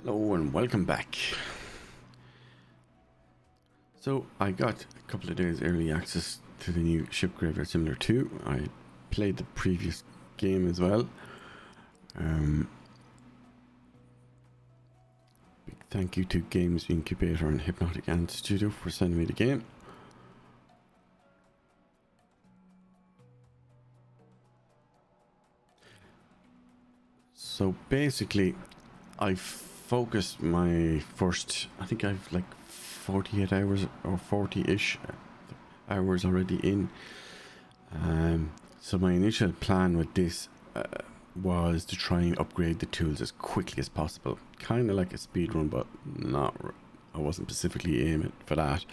Hello and welcome back. So I got a couple of days early access to the new ship graveyard simulator 2. I played the previous game as well. Big thank you to Games Incubator and Hypnotic Ant Studio for sending me the game. So basically I focused my first, I think I've like 48 hours or 40-ish hours already in. So my initial plan with this was to try and upgrade the tools as quickly as possible. Kind of like a speed run, but not, I wasn't specifically aiming for that.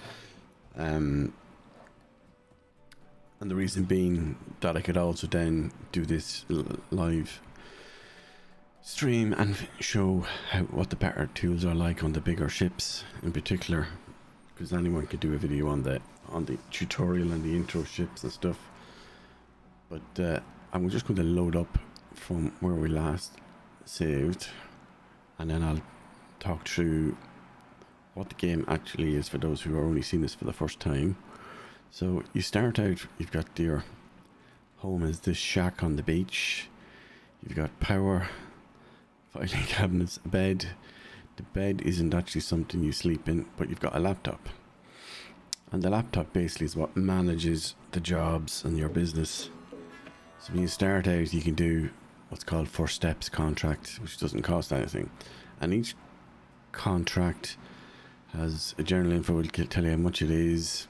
And the reason being that I could also then do this live stream and show what the better tools are like on the bigger ships in particular, because anyone could do a video on the tutorial and the intro ships and stuff. But I'm just going to load up from where we last saved, and then I'll talk through what the game actually is for those who are only seeing this for the first time. So you start out, you've got your home is this shack on the beach. You've got power, filing cabinets, a bed. The bed isn't actually something you sleep in, but you've got a laptop. And the laptop basically is what manages the jobs and your business. So when you start out, you can do what's called first steps contract, which doesn't cost anything. And each contract has a general info, will tell you how much it is.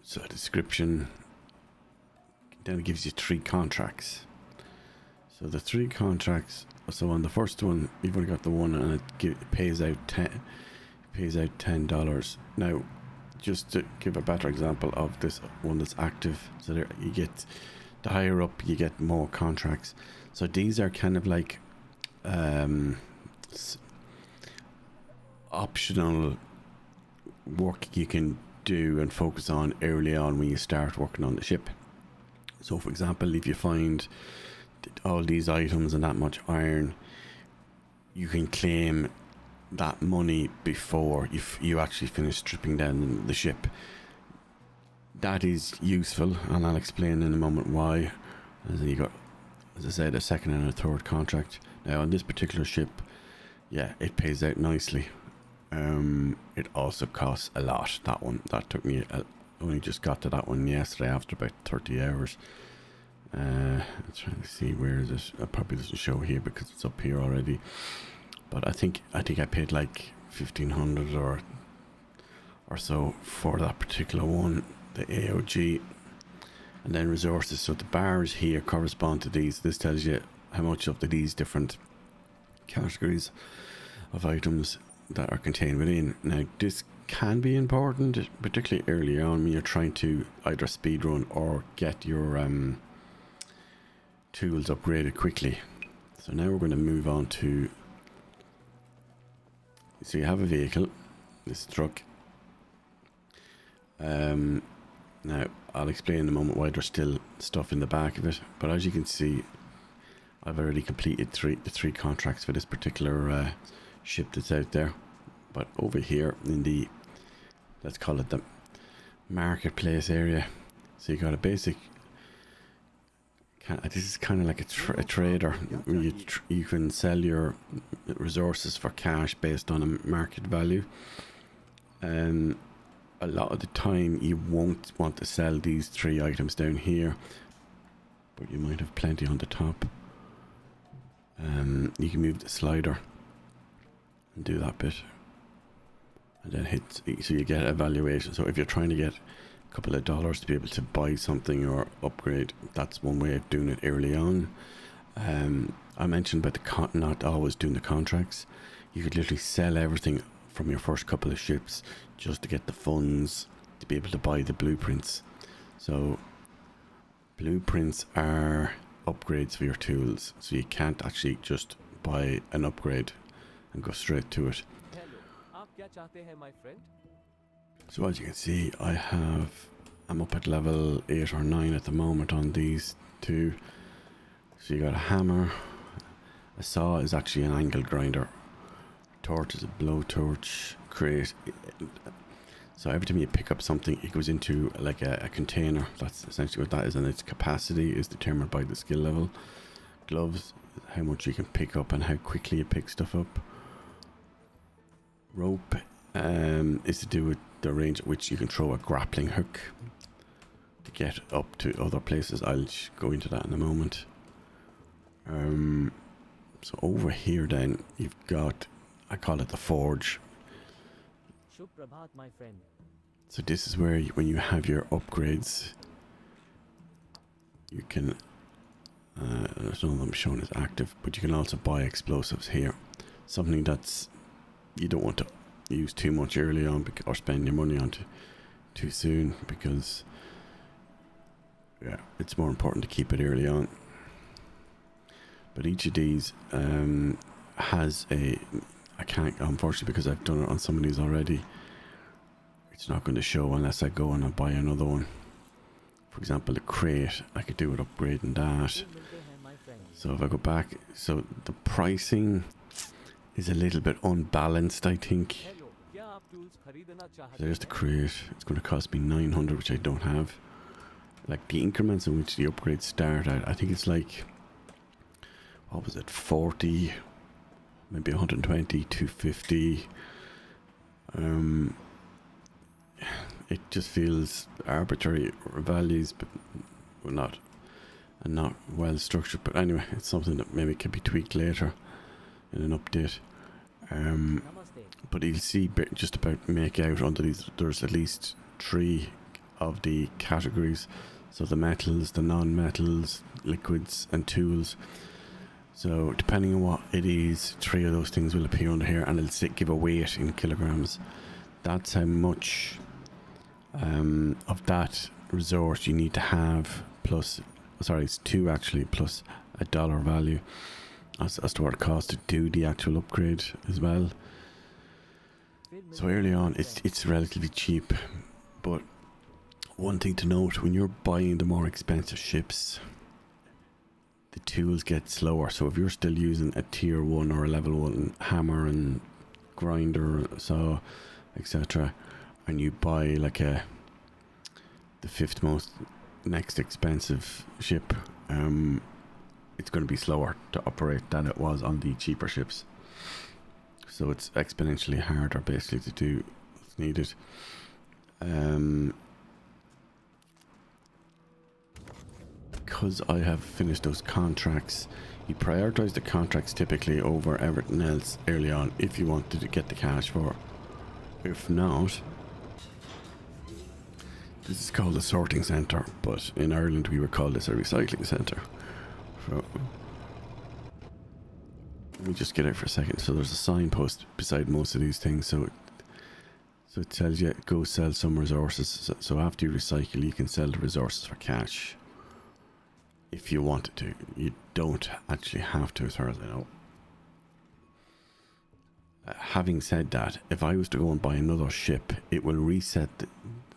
So a description. Then it gives you 3 contracts. So the 3 contracts, so on the first one, you've only got the one, and it pays out $10. Now, just to give a better example of this one that's active, so there you get, the higher up you get more contracts. So these are kind of like optional work you can do and focus on early on when you start working on the ship. So for example, if you find all these items and that much iron, you can claim that money before you actually finish stripping down the ship. That is useful, and I'll explain in a moment why. And then you got, as I said, a second and a third contract. Now on this particular ship, yeah, it pays out nicely. It also costs a lot. That one, that took me, only just got to that one yesterday after about 30 hours. I'm trying to see where is it. It probably doesn't show here because it's up here already. But I think I paid like 1,500 or so for that particular one, the AOG. And then resources. So the bars here correspond to these. This tells you how much of these different categories of items that are contained within. Now this can be important, particularly early on when you're trying to either speedrun or get your tools upgraded quickly. So now we're going to move on to, so you have a vehicle, this truck. Now I'll explain in a moment why there's still stuff in the back of it, but as you can see, I've already completed the three contracts for this particular ship that's out there. But over here in the, let's call it the marketplace area, so you got a basic, this is kind of like a trader. You can sell your resources for cash based on a market value. A lot of the time you won't want to sell these 3 items down here, but you might have plenty on the top. You can move the slider and do that bit, and then hit, so you get a valuation. So if you're trying to get a couple of dollars to be able to buy something or upgrade, that's one way of doing it early on. I mentioned about not always doing the contracts. You could literally sell everything from your first couple of ships just to get the funds to be able to buy the blueprints. So blueprints are upgrades for your tools, so you can't actually just buy an upgrade and go straight to it. So as you can see, I'm up at level 8 or 9 at the moment on these 2. So you got a hammer, A saw is actually an angle grinder. Torch is a blowtorch. Crate. So every time you pick up something, it goes into like a container. That's essentially what that is, and its capacity is determined by the skill level. Gloves, how much you can pick up and how quickly you pick stuff up. Rope is to do with the range at which you can throw a grappling hook to get up to other places. I'll go into that in a moment. So over here then you've got, I call it the forge. My friend. So this is where when you have your upgrades, you can, there's none of them shown as active, but you can also buy explosives here. Something that's, you don't want to use too much early on or spend your money on too soon, because yeah, it's more important to keep it early on. But each of these has a, I can't, unfortunately, because I've done it on some of these already, it's not going to show unless I go and buy another one. For example, the crate, I could do with upgrading that. So if I go back, so the pricing is a little bit unbalanced, I think. So there's the crate. It's going to cost me 900, which I don't have. Like the increments in which the upgrades start out, I think it's like, what was it, 40, maybe 120, 250. It just feels arbitrary values, but not well structured. But anyway, it's something that maybe can be tweaked later in an update. But you'll see just about make out under these, there's at least 3 of the categories. So the metals, the non-metals, liquids and tools. So depending on what it is, 3 of those things will appear under here, and it'll give a weight in kilograms. That's how much of that resource you need to have, plus, sorry, it's 2 actually, plus a dollar value as to what it costs to do the actual upgrade as well. So early on it's relatively cheap, but one thing to note, when you're buying the more expensive ships, the tools get slower. So if you're still using a tier 1 or a level 1 hammer and grinder, saw, etc., and you buy like the 5th most next expensive ship, it's going to be slower to operate than it was on the cheaper ships. So it's exponentially harder basically to do what's needed. Because I have finished those contracts, you prioritize the contracts typically over everything else early on if you wanted to get the cash for it. If not, this is called a sorting centre, but in Ireland we would call this a recycling centre. So let me just get out for a second. So there's a signpost beside most of these things, so it tells you go sell some resources. So after you recycle, you can sell the resources for cash if you wanted to. You don't actually have to, as far as I know. Having said that, if I was to go and buy another ship, it will reset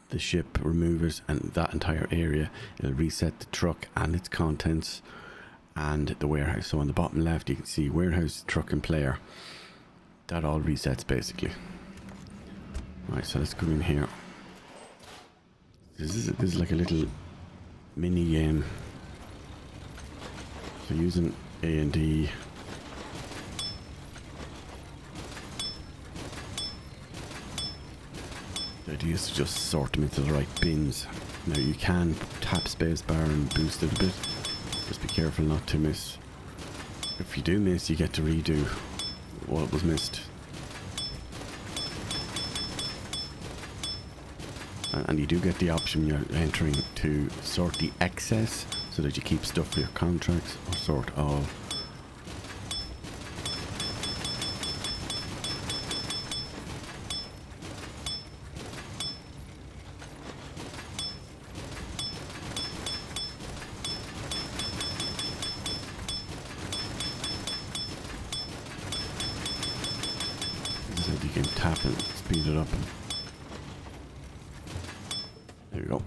the ship, remove it, and that entire area. It'll reset the truck and its contents and the warehouse. So on the bottom left you can see warehouse, truck and player. That all resets basically. Right, so let's go in here. This is like a little mini game. So using A and D, the idea is to just sort them into the right bins. Now you can tap spacebar and boost it a bit. Just be careful not to miss. If you do miss, you get to redo what was missed. And you do get the option you're entering to sort the excess so that you keep stuff for your contracts, or sort all. So you can tap and speed it up. There we go.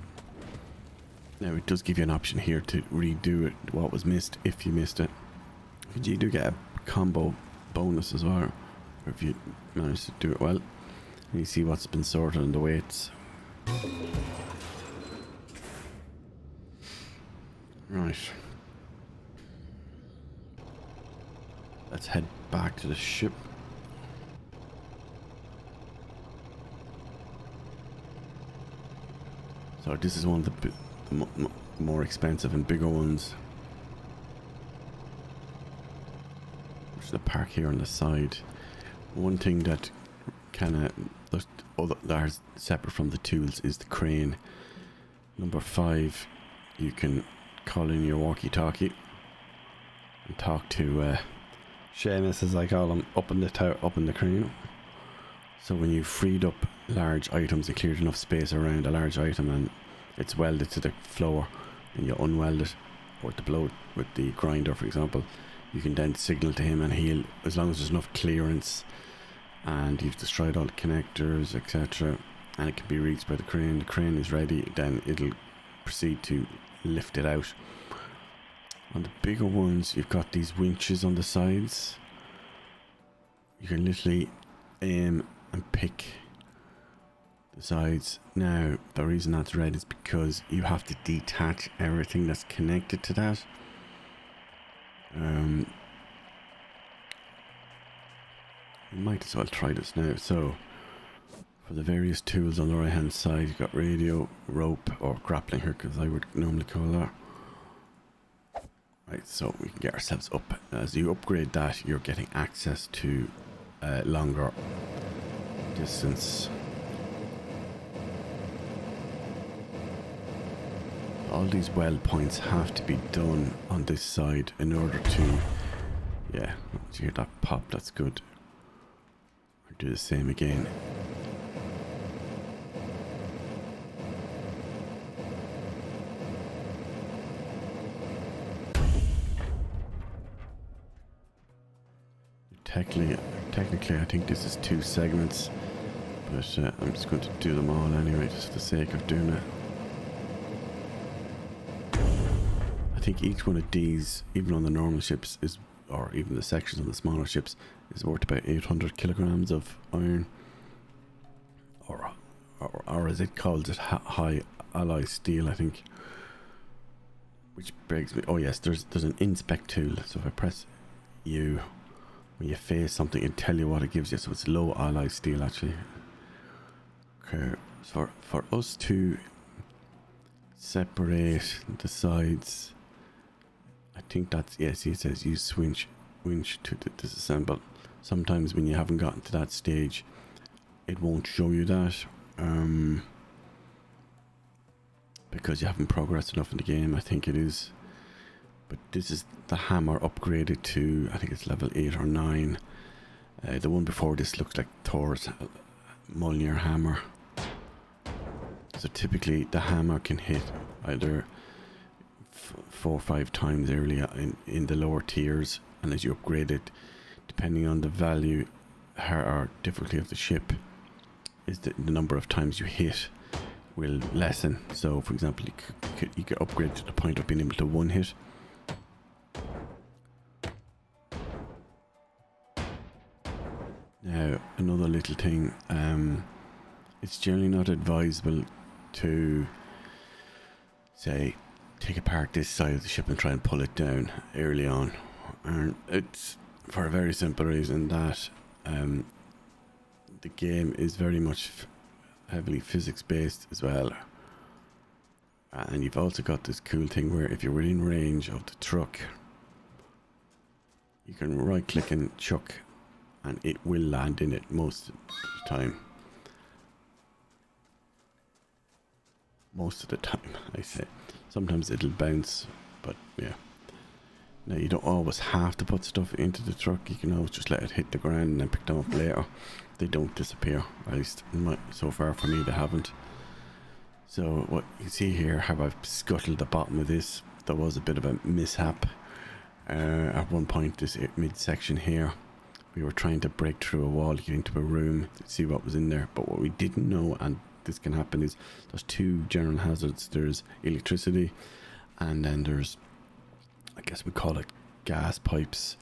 Now it does give you an option here to redo it, what was missed, if you missed it. You do get a combo bonus as well, if you manage to do it well. And you see what's been sorted in the weights. Right. Let's head back to the ship. So this is one of the more expensive and bigger ones. There's the park here on the side. One thing that kind of that's separate from the tools is the crane. Number 5, you can call in your walkie-talkie and talk to Seamus, as I call him, up in the tower, up in the crane. So when you freed up large items and cleared enough space around a large item and it's welded to the floor, and you unweld it or to blow it with the grinder, for example, you can then signal to him, and he'll, as long as there's enough clearance and you've destroyed all the connectors, etc., and it can be reached by the crane is ready, then it'll proceed to lift it out. On the bigger ones, you've got these winches on the sides. You can literally aim and pick the sides. Now, the reason that's red is because you have to detach everything that's connected to that. You might as well try this now. So, for the various tools on the right hand side, you've got radio, rope, or grappling hook, as I would normally call that. Right, so we can get ourselves up. As you upgrade that, you're getting access to longer distance. All these weld points have to be done on this side in order to, yeah, once you hear that pop, that's good. I'll do the same again. Technically, I think this is 2 segments, but I'm just going to do them all anyway, just for the sake of doing it. I think each one of these, even on the normal ships, is, or even the sections on the smaller ships, is worth about 800 kilograms of iron, or as it calls it, high alloy steel, I think. Which begs me. Oh yes, there's an inspect tool. So if I press U, when you face something, it'll tell you what it gives you. So it's low alloy steel, actually. Okay, so for us to separate the sides, I think that's, yes, see, it says use winch to disassemble. Sometimes when you haven't gotten to that stage, it won't show you that, because you haven't progressed enough in the game, I think it is. But this is the hammer upgraded to, I think it's level 8 or 9. The one before this looks like Thor's Mjolnir hammer. So typically the hammer can hit either 4 or 5 times earlier in the lower tiers, and as you upgrade it, depending on the value or difficulty of the ship, is the number of times you hit will lessen. So for example, you could upgrade to the point of being able to one hit. Now another little thing, it's generally not advisable to, say, take apart this side of the ship and try and pull it down early on, and it's for a very simple reason that the game is very much heavily physics based as well, and you've also got this cool thing where if you're within range of the truck, you can right click and chuck and it will land in it most of the time. Most of the time, I say. Sometimes it'll bounce, but yeah. Now you don't always have to put stuff into the truck. You can always just let it hit the ground and then pick them up later. They don't disappear, at least so far for me they haven't. So what you see here, how I've scuttled the bottom of this. There was a bit of a mishap at one point, this midsection here. We were trying to break through a wall to get into a room to see what was in there, but what we didn't know, and this can happen, is there's 2 general hazards. There's electricity, and then there's, I guess we call it gas pipes,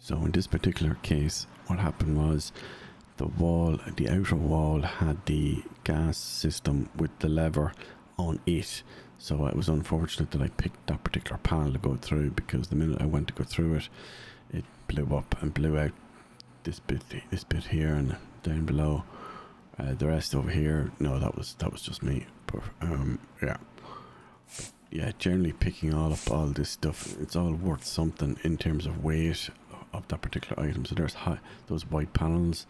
So in this particular case, what happened was the outer wall had the gas system with the lever on it. So it was unfortunate that I picked that particular panel to go through, because the minute I went to go through it, it blew up and blew out this bit here and down below. The rest over here, no, that was just me. But yeah, generally picking all this stuff, it's all worth something in terms of weight of that particular item. So there's those white panels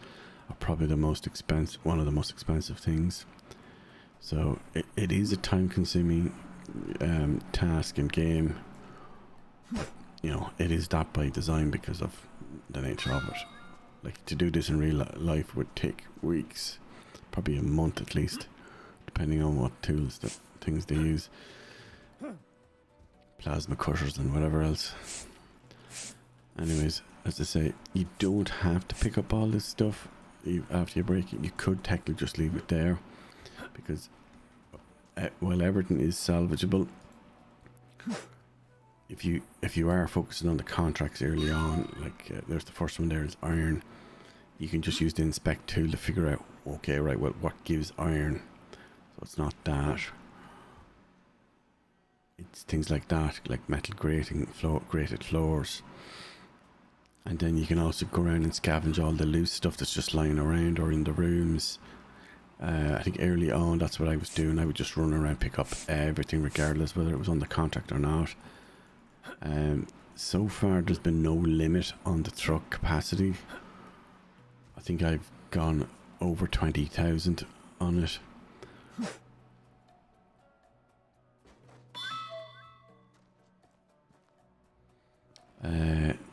are probably one of the most expensive things. So it is a time-consuming task and game. You know, it is that by design because of the nature of it. Like, to do this in real life would take weeks, probably a month at least, depending on what things they use. Plasma cutters and whatever else. Anyways, as I say, you don't have to pick up all this stuff after you break it. You could technically just leave it there, because while everything is salvageable, if you are focusing on the contracts early on, like there's the first one there is iron, you can just use the inspect tool to figure out, okay, right, well, what gives iron? So it's not that. It's things like that, like metal grated floors. And then you can also go around and scavenge all the loose stuff that's just lying around or in the rooms. I think early on that's what I was doing. I would just run around, pick up everything regardless whether it was on the contract or not. So far there's been no limit on the truck capacity. I think I've gone over 20,000 on it.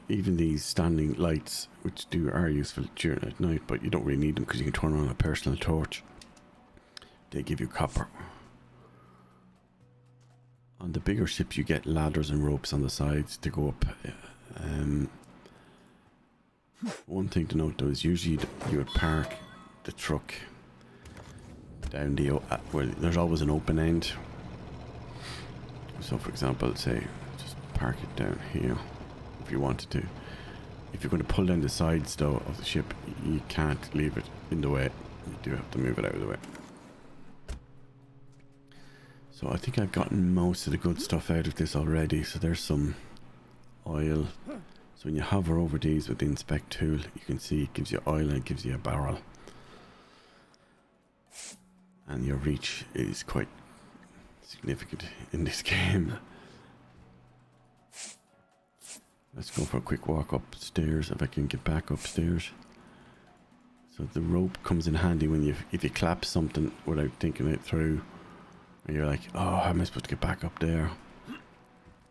Even these standing lights, which are useful during at night, but you don't really need them because you can turn on a personal torch. They give you copper. On the bigger ships you get ladders and ropes on the sides to go up. One thing to note though is usually you would park the truck down where there's always an open end. So for example, say just park it down here if you wanted to. If you're going to pull down the sides though of the ship, you can't leave it in the way. You do have to move it out of the way. So I think I've gotten most of the good stuff out of this already. So there's some oil. So when you hover over these with the inspect tool, you can see it gives you oil and it gives you a barrel. And your reach is quite significant in this game. Let's go for a quick walk upstairs if I can get back upstairs. So the rope comes in handy when if you clap something without thinking it through, and you're like, oh, how am I supposed to get back up there?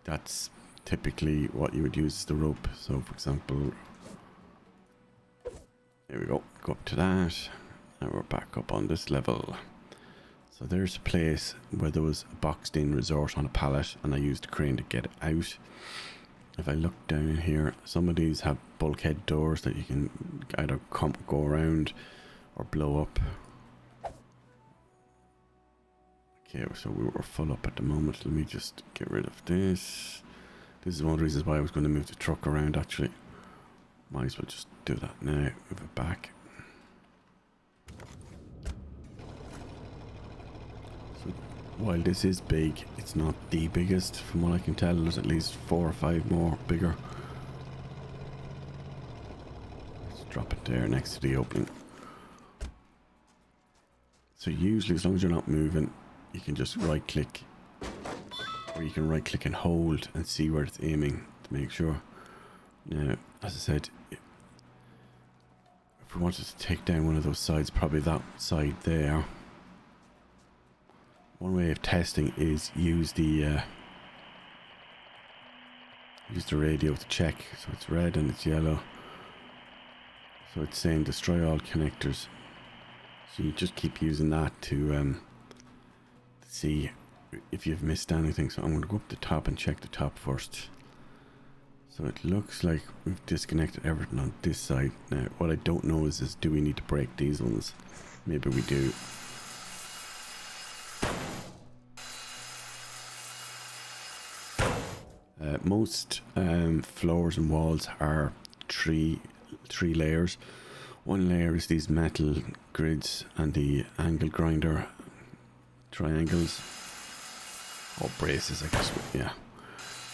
That's typically what you would use as the rope. So for example, there we go up to that. Now we're back up on this level. So there's a place where there was a boxed in resort on a pallet and I used a crane to get it out. If I look down here, some of these have bulkhead doors that you can either go around or blow up. Okay, so we were full up at the moment. Let me just get rid of this. This is one of the reasons why I was going to move the truck around actually. Might as well just do that now, move it back. So while this is big, it's not the biggest. From what I can tell, there's at least 4 or 5 more bigger. Let's drop it there next to the opening. So usually as long as you're not moving, you can just right click, or you can right click and hold and see where it's aiming to make sure. Now, as I said, if we wanted to take down one of those sides, probably that side there. One way of testing is use the radio to check. So it's red and it's yellow. So it's saying destroy all connectors. So you just keep using that to see if you've missed anything. So I'm going to go up the top and check the top first. So it looks like we've disconnected everything on this side. Now what I don't know is do we need to break these ones? Maybe we do. Most floors and walls are three layers. One layer is these metal grids and the angle grinder triangles, or braces, I guess. Yeah,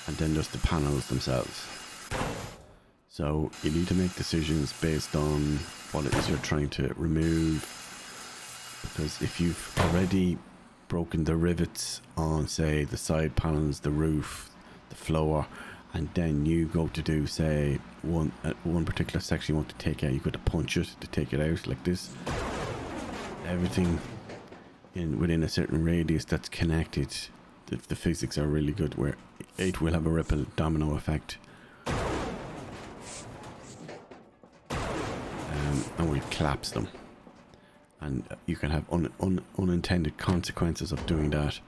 and then there's the panels themselves. So you need to make decisions based on what it is you're trying to remove, because if you've already broken the rivets on, say, the side panels, the roof, the floor, and then you go to do, say, one particular section you want to take out, you got to punch it to take it out like this. Everything within a certain radius that's connected, the physics are really good, where it will have a ripple domino effect. And will collapse them, and you can have unintended consequences of doing that,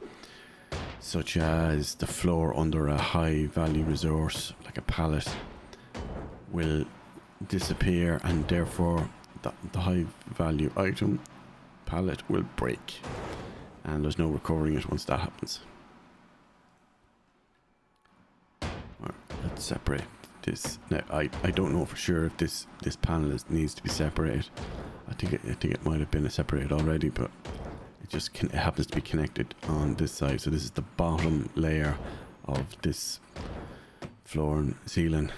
such as the floor under a high value resource like a pallet will disappear, and therefore the high value item pallet will break, and there's no recovering it once that happens. Right, let's separate this. Now I don't know for sure if this panel needs to be separated. I think it might have been separated already, but it happens to be connected on this side. So this is the bottom layer of this floor and ceiling,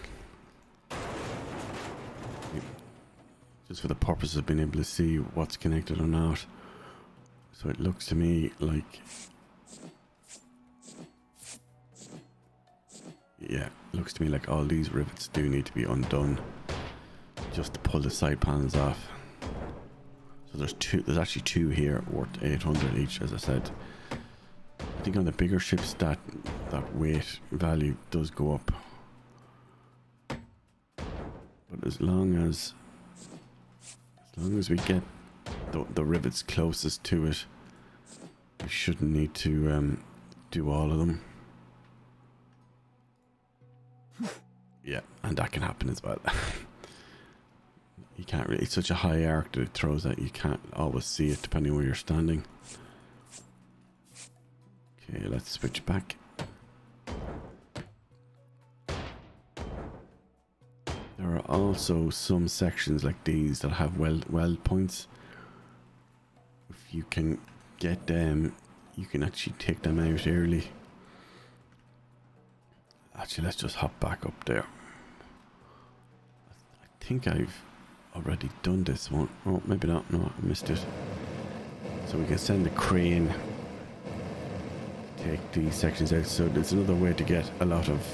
just for the purpose of being able to see what's connected or not. So it looks to me like, yeah, it looks to me like all these rivets do need to be undone just to pull the side panels off. So there's actually two here worth 800 each, as I said. I think on the bigger ships that weight value does go up, but as long as we get the rivets closest to it, we shouldn't need to do all of them. Yeah, and that can happen as well. You can't really, it's such a high arc that it throws that you can't always see it depending where you're standing. Okay, let's switch back. There are also some sections like these that have weld points. If you can get them, you can actually take them out early. Actually, let's just hop back up there. I think I've already done this one. Oh, maybe not. No, I missed it. So we can send the crane to take these sections out. So there's another way to get a lot of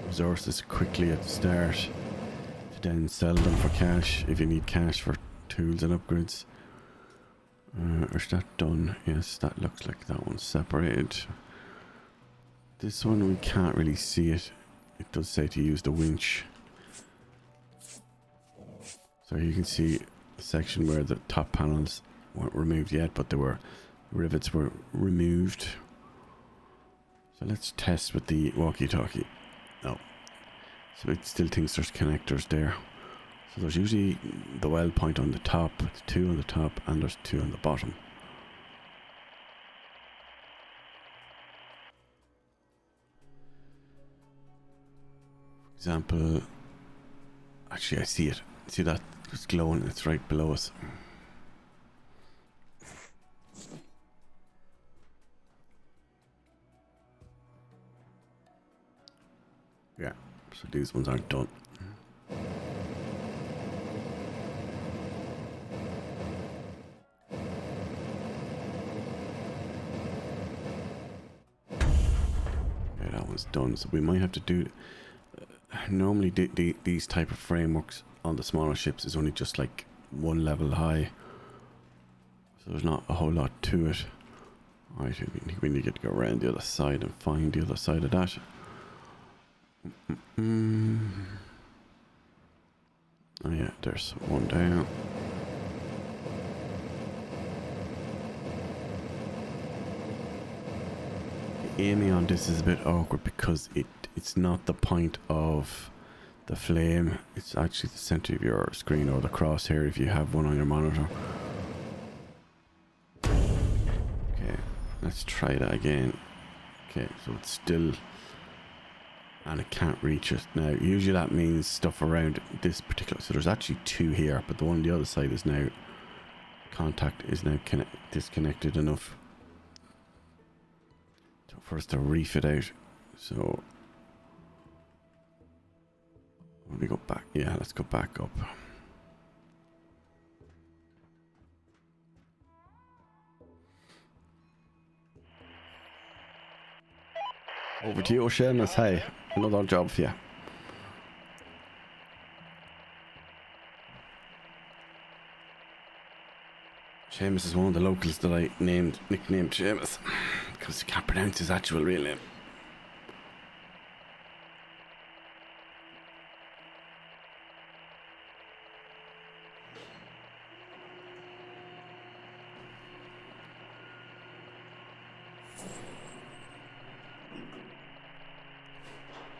resources quickly at the start, to then sell them for cash if you need cash for tools and upgrades. Is that done? Yes, that looks like that one's separated. This one we can't really see it. It does say to use the winch. So you can see the section where the top panels weren't removed yet, but rivets were removed. So let's test with the walkie-talkie. No. So it still thinks there's connectors there. So there's usually the weld point on the top, the two on the top, and there's two on the bottom. For example, actually I see it. See that? It's glowing. It's right below us. Yeah, so these ones aren't done. Okay, that one's done. So we might have to do... normally these type of frameworks on the smaller ships is only just like one level high, so there's not a whole lot to it. Right, we need to go around the other side and find the other side of that. Oh yeah, there's one down. The aiming on this is a bit awkward because it's not the point of the flame, it's actually the center of your screen, or the crosshair if you have one on your monitor. Okay, let's try that again. Okay, so it's still and it can't reach it. Now usually that means stuff around this particular, so there's actually 2 here, but the one on the other side is now, contact is now disconnected enough for us to reef it out. So let me go back. Yeah, let's go back up. Over to you, Seamus. Hey, another job for you. Seamus is one of the locals that I nicknamed Seamus, because you can't pronounce his actual real name.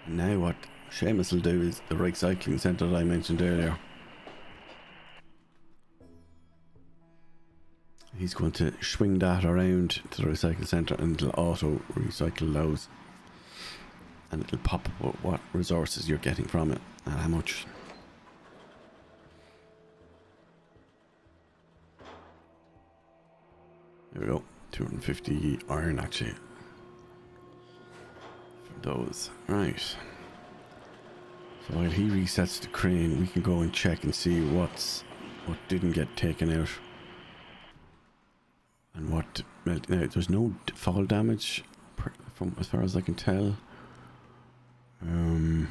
Now what Seamus will do is the recycling centre that I mentioned earlier. He's going to swing that around to the recycle centre and it'll auto recycle those. And it'll pop up what resources you're getting from it and how much. There we go. 250 iron actually. Those. Right. So while he resets the crane, we can go and check and see what didn't get taken out. And what melted out. There's no fall damage from as far as I can tell. I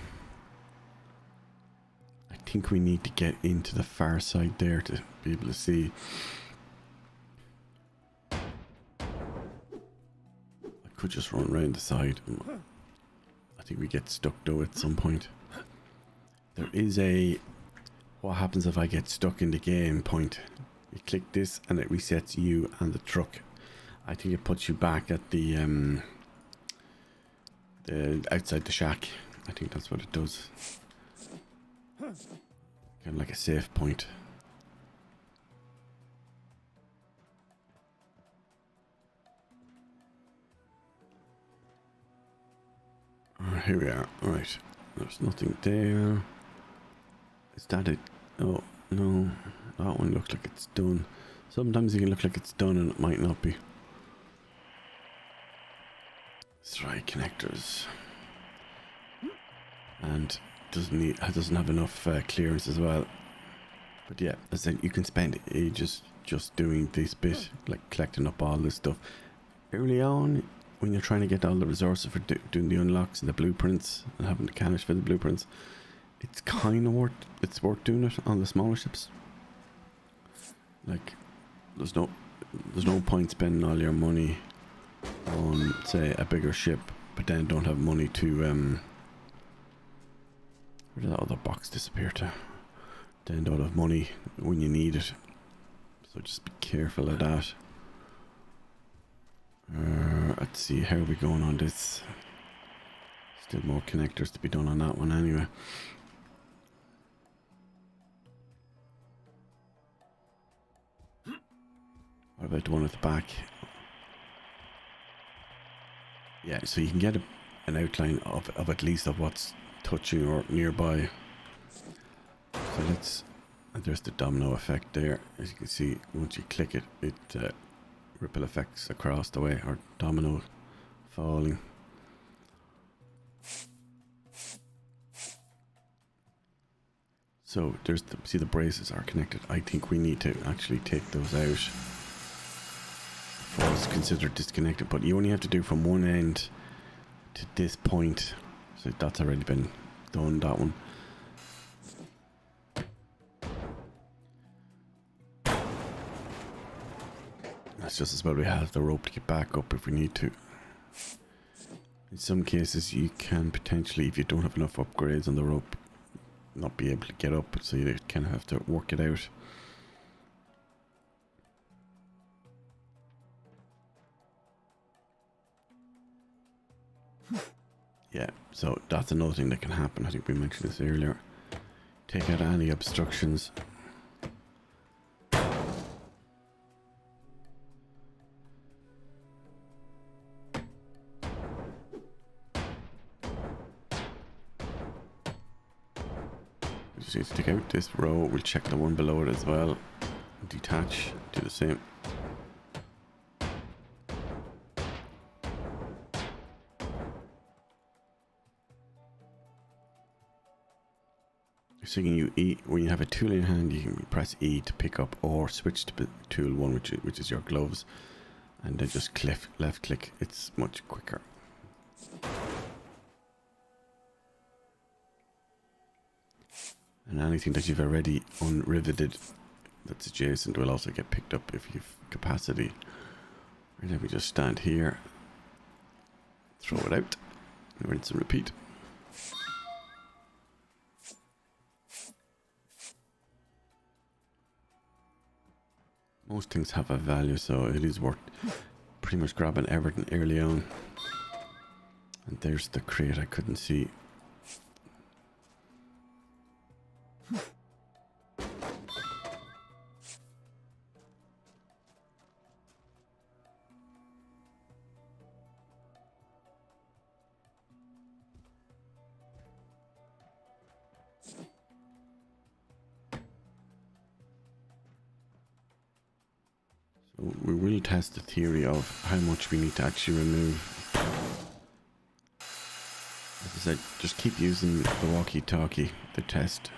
think we need to get into the far side there to be able to see. I could just run around the side. I think we get stuck though at some point. There is a what happens if I get stuck in the game point. You click this and it resets you and the truck. I think it puts you back at the outside the shack. I think that's what it does. Kind of like a save point. Here we are. Right. There's nothing there. Is that it? Oh, no. That one looks like it's done. Sometimes it can look like it's done and it might not be. Let's try connectors. And doesn't have enough clearance as well. But yeah, as I said, you can spend ages just doing this bit, like collecting up all this stuff. Early on, when you're trying to get all the resources for doing the unlocks and the blueprints and having the cash for the blueprints, it's kind of worth doing it on the smaller ships. Like there's no point spending all your money on say a bigger ship but then don't have money to where did that other box disappear to? Then don't have money when you need it, so just be careful of that. Let's see, how are we going on this? Still more connectors to be done on that one anyway. What about the one at the back? Yeah, so you can get an outline of at least of what's touching or nearby. So let's, and there's the domino effect there. As you can see, once you click it, it ripple effects across the way, or domino falling. So there's the, see the braces are connected. I think we need to actually take those out. It's considered disconnected, but you only have to do from one end to this point. So that's already been done, that one. That's just as well we have the rope to get back up if we need to. In some cases you can potentially, if you don't have enough upgrades on the rope, not be able to get up, so you kind of have to work it out. Yeah, so that's another thing that can happen. I think we mentioned this earlier. Take out any obstructions. just need to take out this row. We'll check the one below it as well. Detach, do the same. So you E, when you have a tool in your hand, you can press E to pick up or switch to tool 1, which is your gloves, and then just left click. It's much quicker. And anything that you've already unriveted that's adjacent will also get picked up if you've capacity. And then we just stand here, throw it out, and rinse and repeat. Most things have a value, so it is worth pretty much grabbing everything early on. And there's the crate I couldn't see. So we will test the theory of how much we need to actually remove. As I said, just keep using the walkie-talkie to test.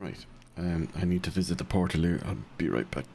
Right, I need to visit the portal here. I'll be right back.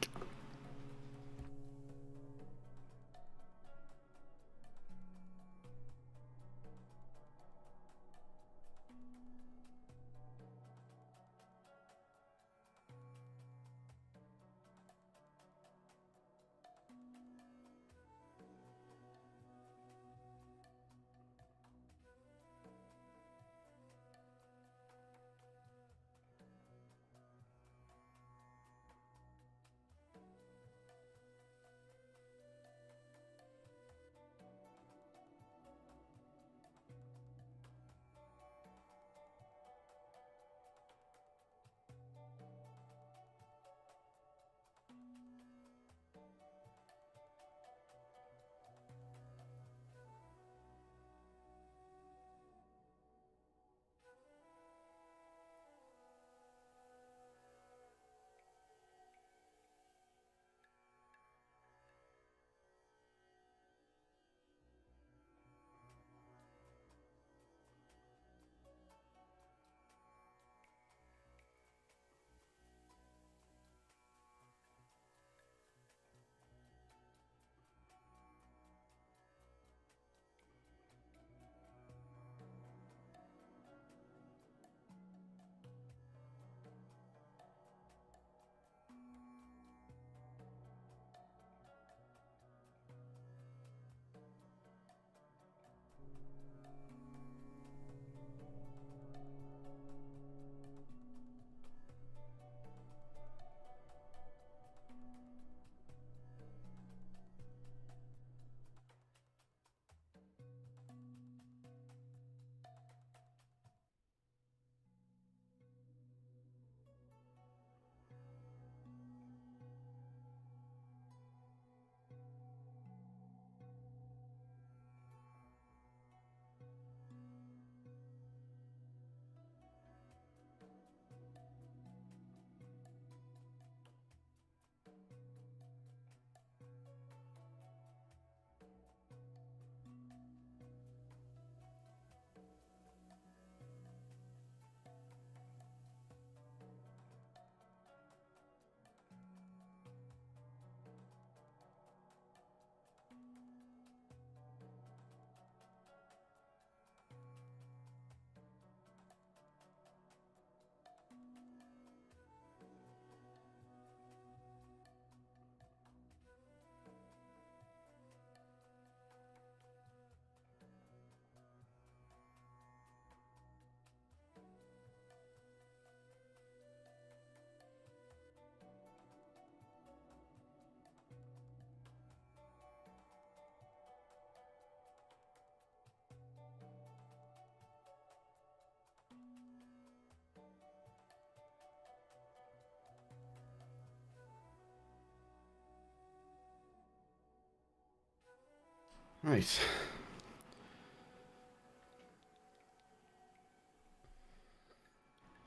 Right.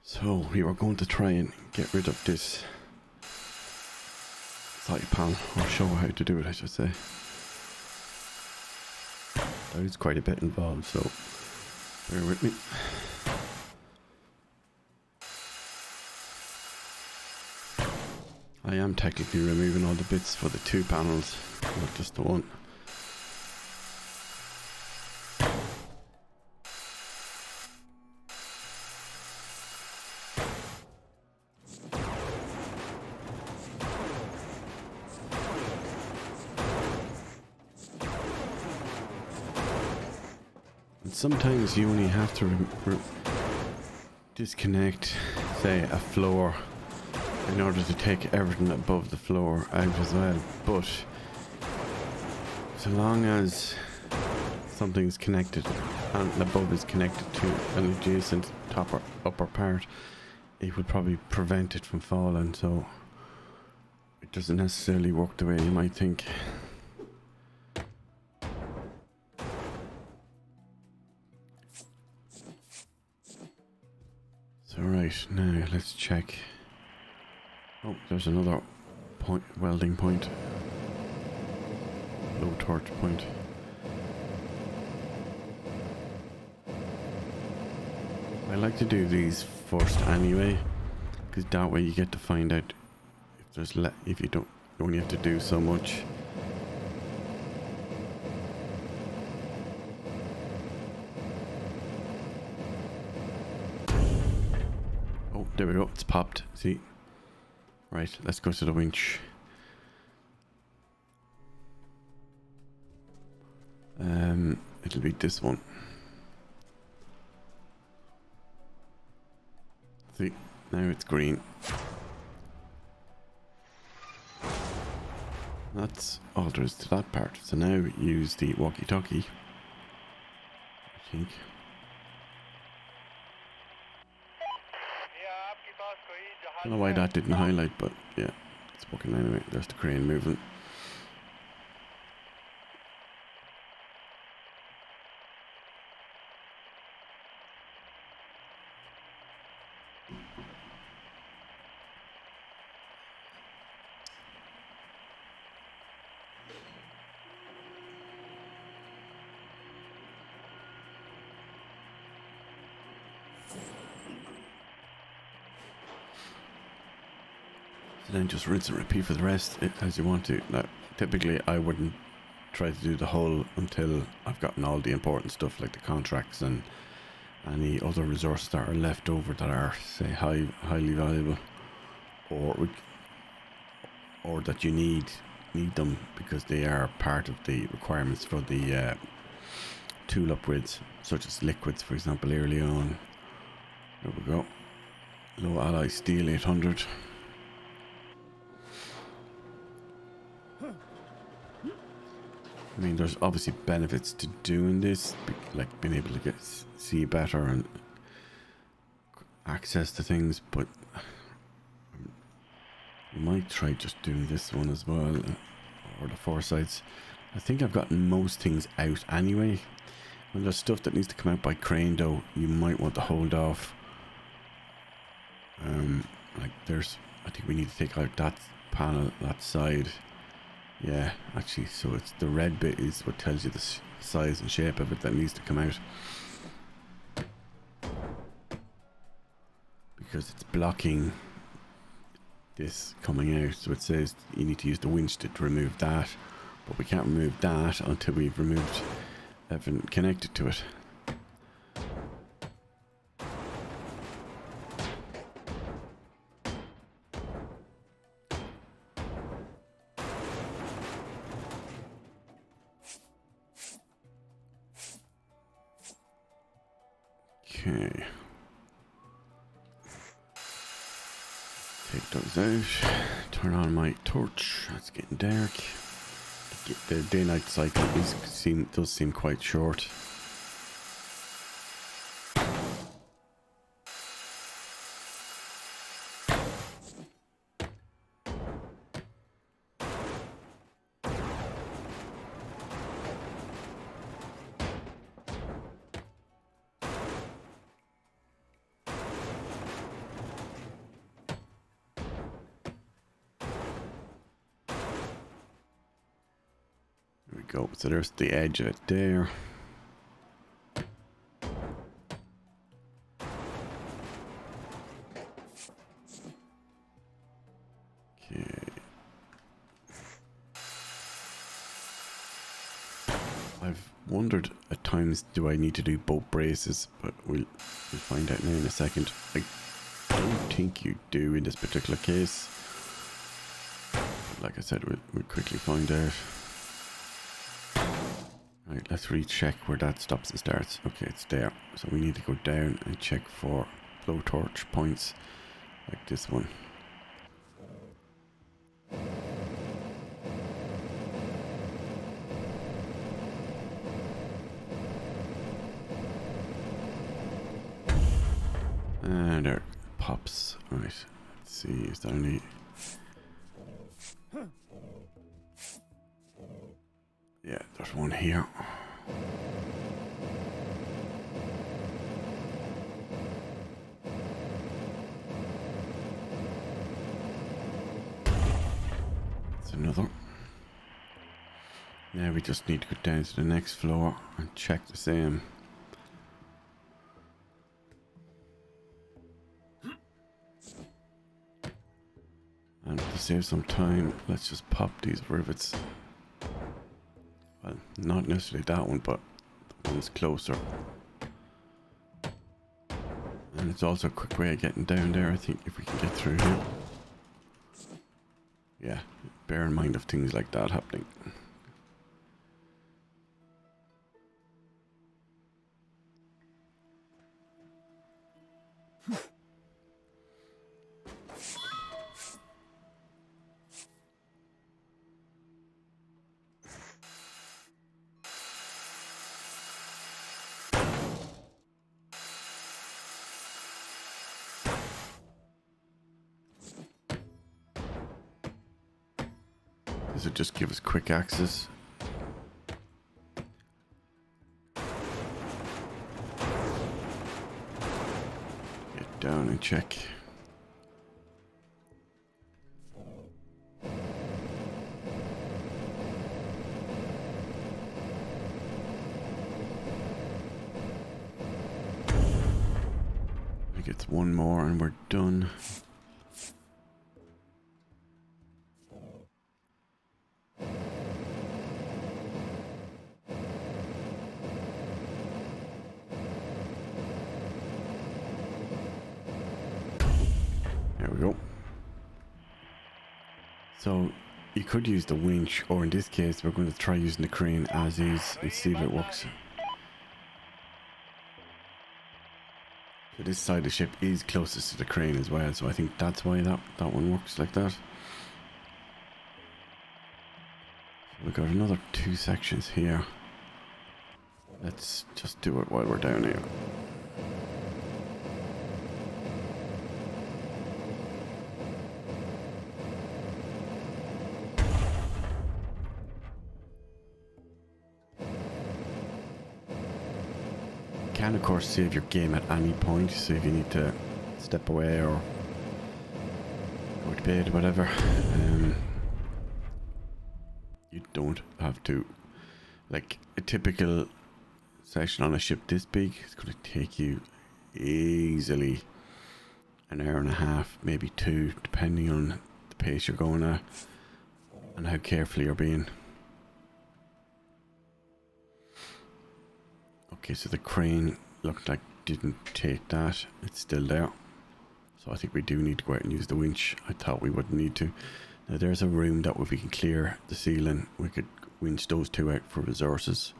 So we were going to try and get rid of this side panel, or show how to do it, I should say. There is quite a bit involved, so bear with me. I am technically removing all the bits for the 2 panels, not just the one. And sometimes you only have to disconnect, say, a floor in order to take everything above the floor out as well. But so long as something's connected and the above is connected to an adjacent top or upper part, it would probably prevent it from falling, so it doesn't necessarily work the way you might think. So right, now let's check. Oh, there's another point, welding point. Low torch point. I like to do these first anyway, because that way you get to find out if there's if you only have to do so much. Oh, there we go. It's popped. See. Right, let's go to the winch. It'll be this one. See, now it's green. That's all there is to that part. So now use the walkie-talkie, I think. I don't know why that didn't highlight, but yeah, it's working anyway. There's the crane moving. So then just rinse and repeat for the rest as you want to. Now, typically I wouldn't try to do the whole until I've gotten all the important stuff like the contracts and any other resources that are left over that are, say, highly valuable, or that you need them because they are part of the requirements for the tool upgrades, such as liquids, for example, early on. There we go. Low alloy steel 800. I mean, there's obviously benefits to doing this, like being able to see better and access to things, but I might try just doing this one as well, or the foresights. I think I've gotten most things out anyway. When there's stuff that needs to come out by crane, though, you might want to hold off. Like I think we need to take out that panel, that side. Yeah, actually, so it's the red bit is what tells you the size and shape of it that needs to come out, because it's blocking this coming out. So it says you need to use the winch to remove that, but we can't remove that until we've removed everything connected to it. Okay. Take those out. Turn on my torch. It's getting dark. The day-night cycle does seem quite short. go. So there's the edge of it there. Okay. I've wondered at times, do I need to do both braces? But we'll find out now in a second. I don't think you do in this particular case. But like I said, we'll quickly find out. Right, let's recheck where that stops and starts. Okay, it's there. So we need to go down and check for blowtorch points like this one. And there it pops. Right, let's see, is that any... Yeah, there's one here. That's another. Now we just need to go down to the next floor and check the same. And to save some time, let's just pop these rivets. Well, not necessarily that one, but the one's closer. And it's also a quick way of getting down there, I think, if we can get through here. Yeah, bear in mind of things like that happening. Does it just give us quick access? Get down and check. I think it's one more and we're done. There we go. So you could use the winch, or in this case we're going to try using the crane as is and see if it works. So this side of the ship is closest to the crane as well, so I think that's why that one works like that. So we've got another 2 sections here. Let's just do it while we're down here. Can of course save your game at any point, so if you need to step away or go to bed or whatever, you don't have to. Like a typical session on a ship this big is going to take you easily an hour and a half, maybe 2, depending on the pace you're going at and how careful you're being. Okay, so the crane looked like didn't take that. It's still there. So I think we do need to go out and use the winch. I thought we wouldn't need to. Now there's a room that if we can clear the ceiling, we could winch those 2 out for resources.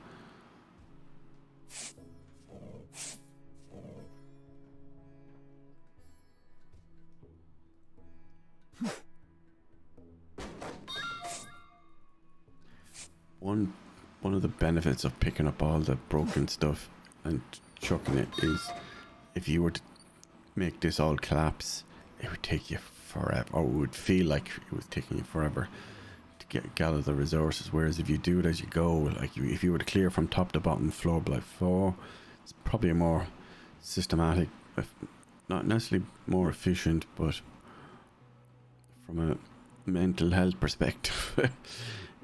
One of the benefits of picking up all the broken stuff and chucking it is if you were to make this all collapse, it would take you forever, or it would feel like it was taking you forever to gather the resources. Whereas if you do it as you go, like if you were to clear from top to bottom, floor by floor, it's probably a more systematic, not necessarily more efficient, but from a mental health perspective,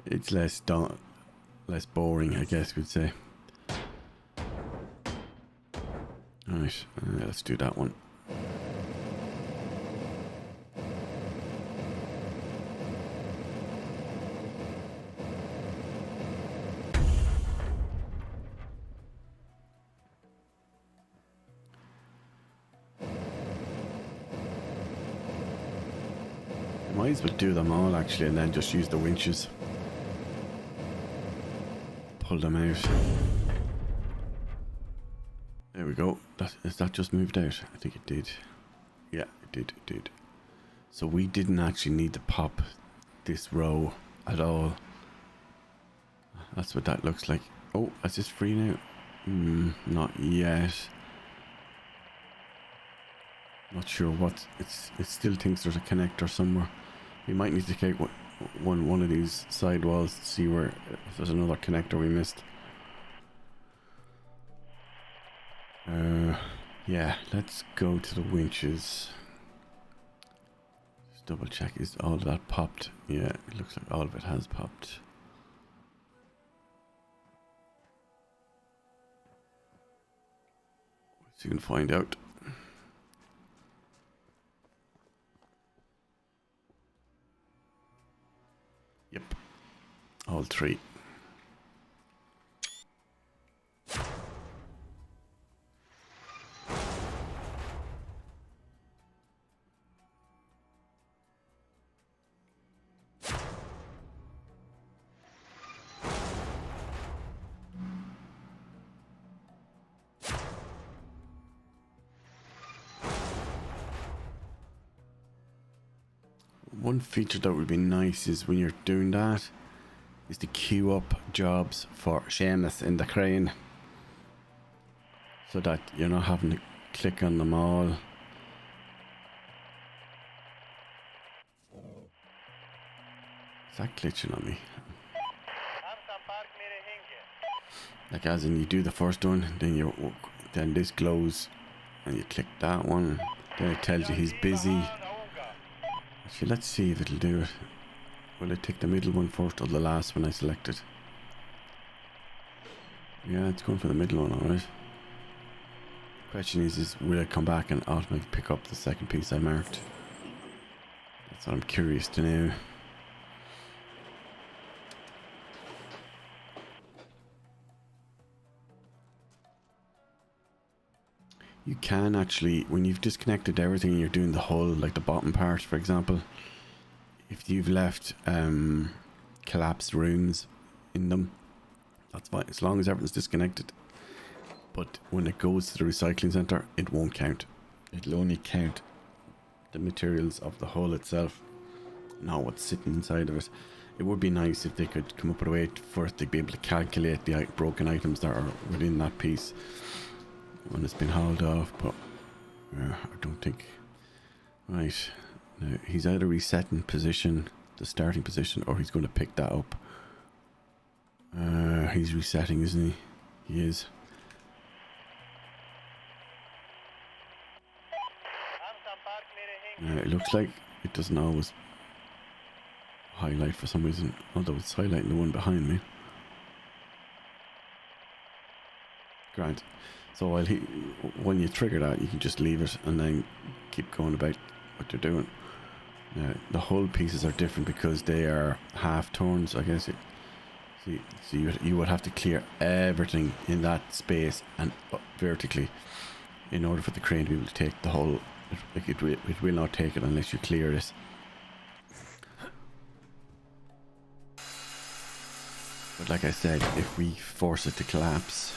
it's less less boring, I guess we'd say. Alright, let's do that one. Might as well do them all actually, and then just use the winches. Pull them out. There we go. Is that just moved out? I think it did. Yeah, it did. So we didn't actually need to pop this row at all. That's what that looks like. Oh, is this free now? Not yet. Not sure what. It still thinks there's a connector somewhere. We might need to take one of these side walls to see where if there's another connector we missed. Yeah, let's go to the winches. Just double check, is all of that popped? Yeah, it looks like all of it has popped. So you can find out. Yep, all three. One feature that would be nice is when you're doing that is to queue up jobs for Seamus in the crane, so that you're not having to click on them all. Is that glitching on me? Like as in you do the first one, then this glows and you click that one, then it tells you he's busy. Actually, let's see if it'll do it. Will it take the middle one first or the last one I selected? Yeah, it's going for the middle one, alright. Question is will it come back and automatically pick up the second piece I marked? That's what I'm curious to know. You can actually, when you've disconnected everything and you're doing the whole, like the bottom part for example, if you've left collapsed rooms in them, that's fine as long as everything's disconnected. But when it goes to the recycling centre, it won't count. It'll only count the materials of the hull itself, not what's sitting inside of it. It would be nice if they could come up with a way for it to be able to calculate the broken items that are within that piece when it's been hauled off, but I don't think. Right, now he's either resetting position, the starting position, or he's going to pick that up. He's resetting, isn't he? He is. It looks like it doesn't always highlight for some reason, although it's highlighting the one behind me. Grand. So when you trigger that, you can just leave it and then keep going about what you're doing. Now, the hull pieces are different because they are half turns, I guess. So you would have to clear everything in that space and vertically in order for the crane to be able to take the hull. It will not take it unless you clear it. But like I said, if we force it to collapse,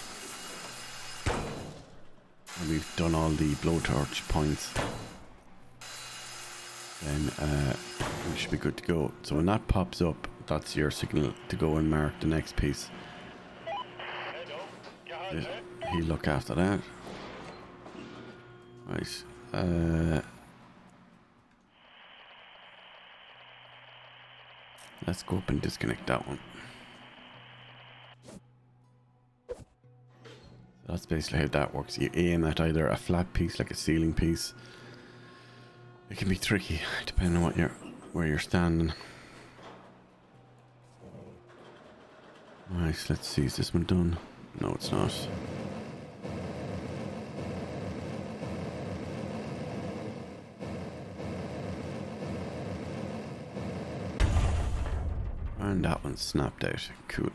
and we've done all the blowtorch points, then we should be good to go. So when that pops up, that's your signal to go and mark the next piece. He'll look after that. Right. Let's go up and disconnect that one. That's basically how that works. You aim at either a flat piece like a ceiling piece. It can be tricky depending on where you're standing. Nice, let's see, is this one done? No, it's not. And that one snapped out. Cool.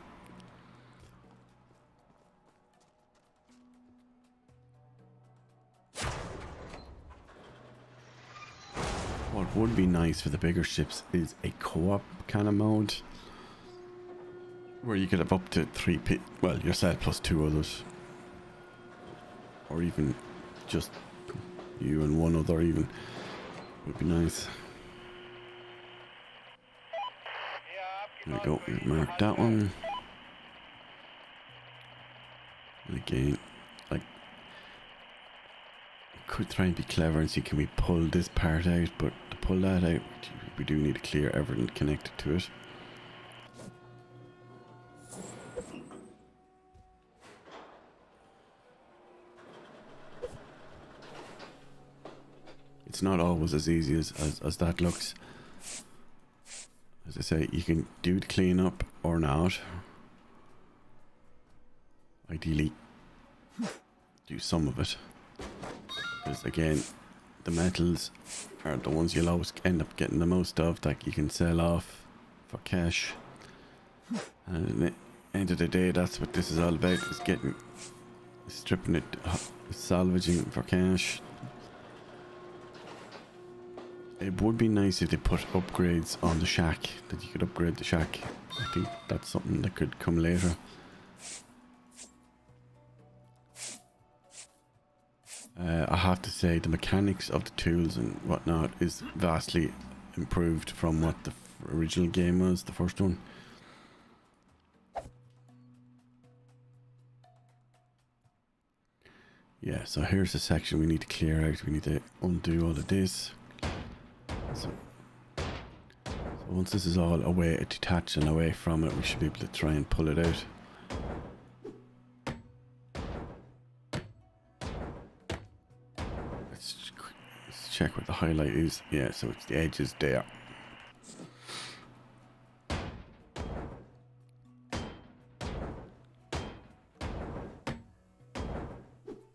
What would be nice for the bigger ships is a co-op kind of mode, where you could have up to 3 well, yourself plus 2 others, or even just you and one other even, would be nice. There we go, we've marked that one. And again, like, could try and be clever and see can we pull this part out, but to pull that out, we do need to clear everything connected to it. It's not always as easy as that looks. As I say, you can do the cleanup or not. Ideally, do some of it. Because again, the metals are the ones you'll always end up getting the most of, that you can sell off for cash. And at the end of the day, that's what this is all about, is getting, stripping it, salvaging for cash. It would be nice if they put upgrades on the shack, that you could upgrade the shack. I think that's something that could come later. I have to say the mechanics of the tools and whatnot is vastly improved from what the original game was, the first one. Yeah, so here's the section we need to clear out. We need to undo all of this. So once this is all away, detached and away from it, we should be able to try and pull it out. Let's check what the highlight is. Yeah, so it's the edges there.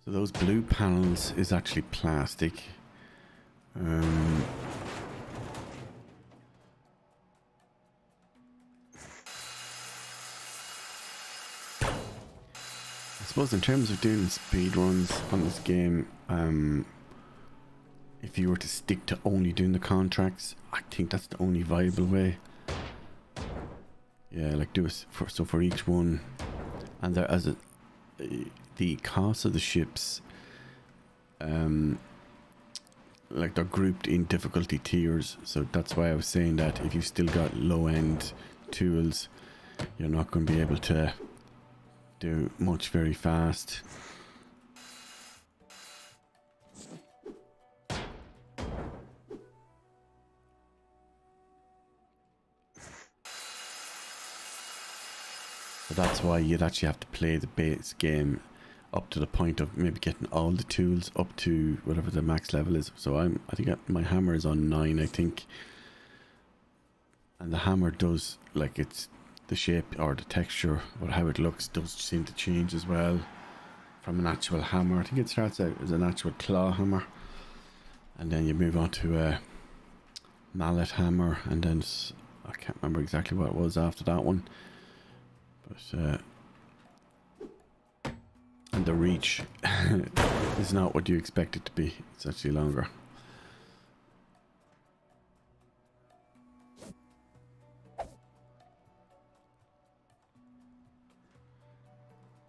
So those blue panels is actually plastic. I suppose in terms of doing speed runs on this game, if you were to stick to only doing the contracts, I think that's the only viable way. Yeah, like do it for each one, and there as the cost of the ships, like they're grouped in difficulty tiers, so that's why I was saying that if you've still got low end tools, you're not going to be able to do much very fast. So that's why you'd actually have to play the base game up to the point of maybe getting all the tools up to whatever the max level is. So I think my hammer is on 9, I think, and the hammer does, like, it's the shape or the texture or how it looks does seem to change as well from an actual hammer. I think it starts out as an actual claw hammer, and then you move on to a mallet hammer, and then I can't remember exactly what it was after that one, but and the reach is not what you expect it to be. It's actually longer.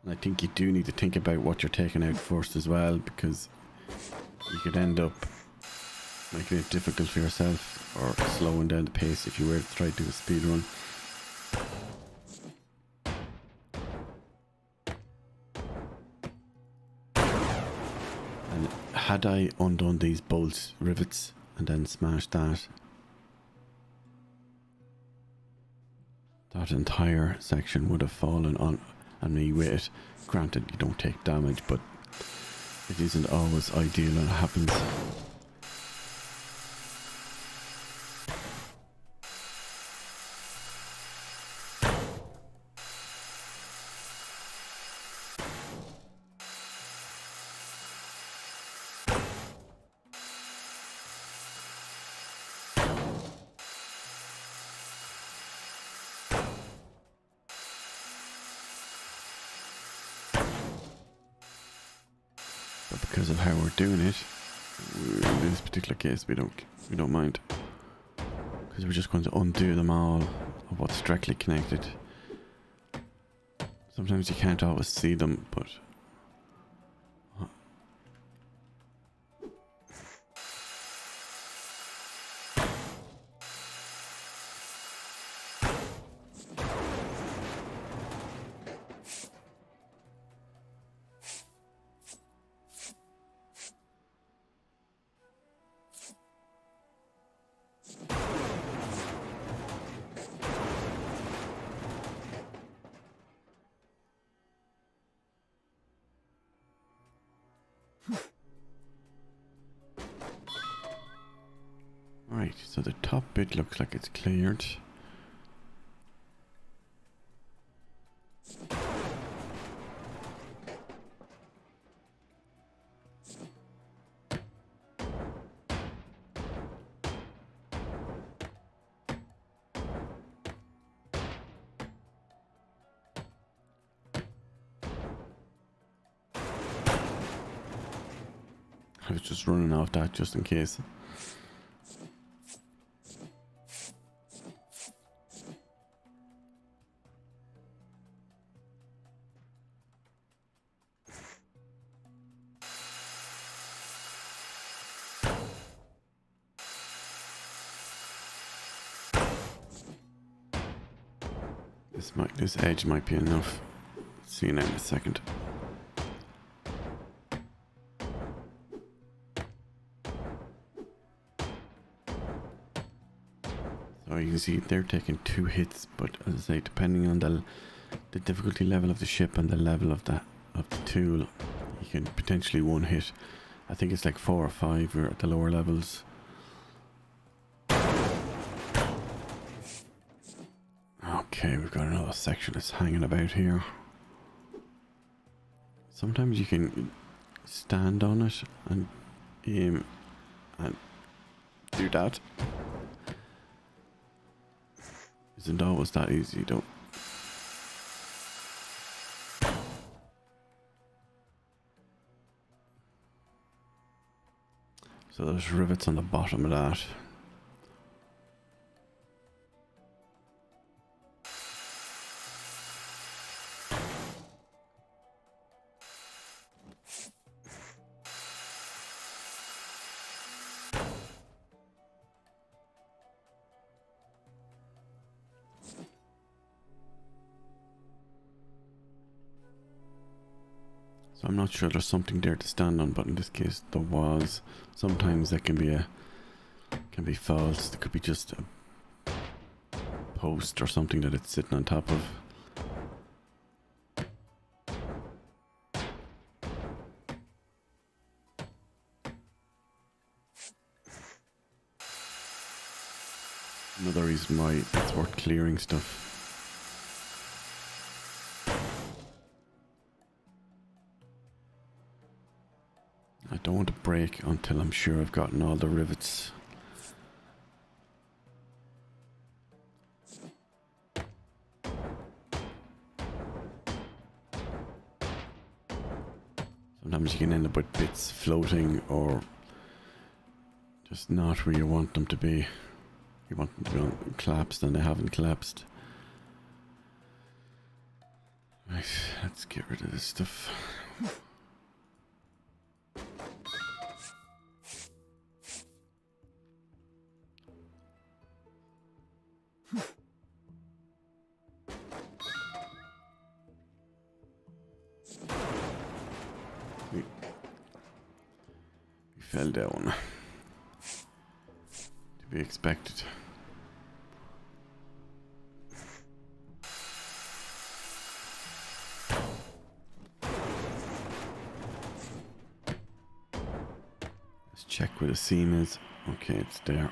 And I think you do need to think about what you're taking out first as well, because you could end up making it difficult for yourself or slowing down the pace if you were to try to do a speed run. And had I undone these bolts, rivets, and then smashed that, that entire section would have fallen on me with it. Granted, you don't take damage, but it isn't always ideal when it happens. because of how we're doing it, in this particular case, we don't mind, because we're just going to undo them all of what's directly connected. Sometimes you can't always see them, but right, so the top bit looks like it's cleared. I was just running off that just in case. This edge might be enough. See you now in a second. So you can see they're taking 2 hits, but as I say, depending on the difficulty level of the ship and the level of the tool, you can potentially 1 hit. I think it's like 4 or 5 or at the lower levels. Okay, we've got another section that's hanging about here. Sometimes you can stand on it and aim and do that. Isn't always that easy though. So there's rivets on the bottom of that. So I'm not sure there's something there to stand on, but in this case there was. Sometimes that can be false. There could be just a post or something that it's sitting on top of. Another reason why it's worth clearing stuff. I don't want to break until I'm sure I've gotten all the rivets. Sometimes you can end up with bits floating or just not where you want them to be. You want them to be collapsed and they haven't collapsed. Right, let's get rid of this stuff. We fell down. To be expected. Let's check where the seam is. Okay, it's there.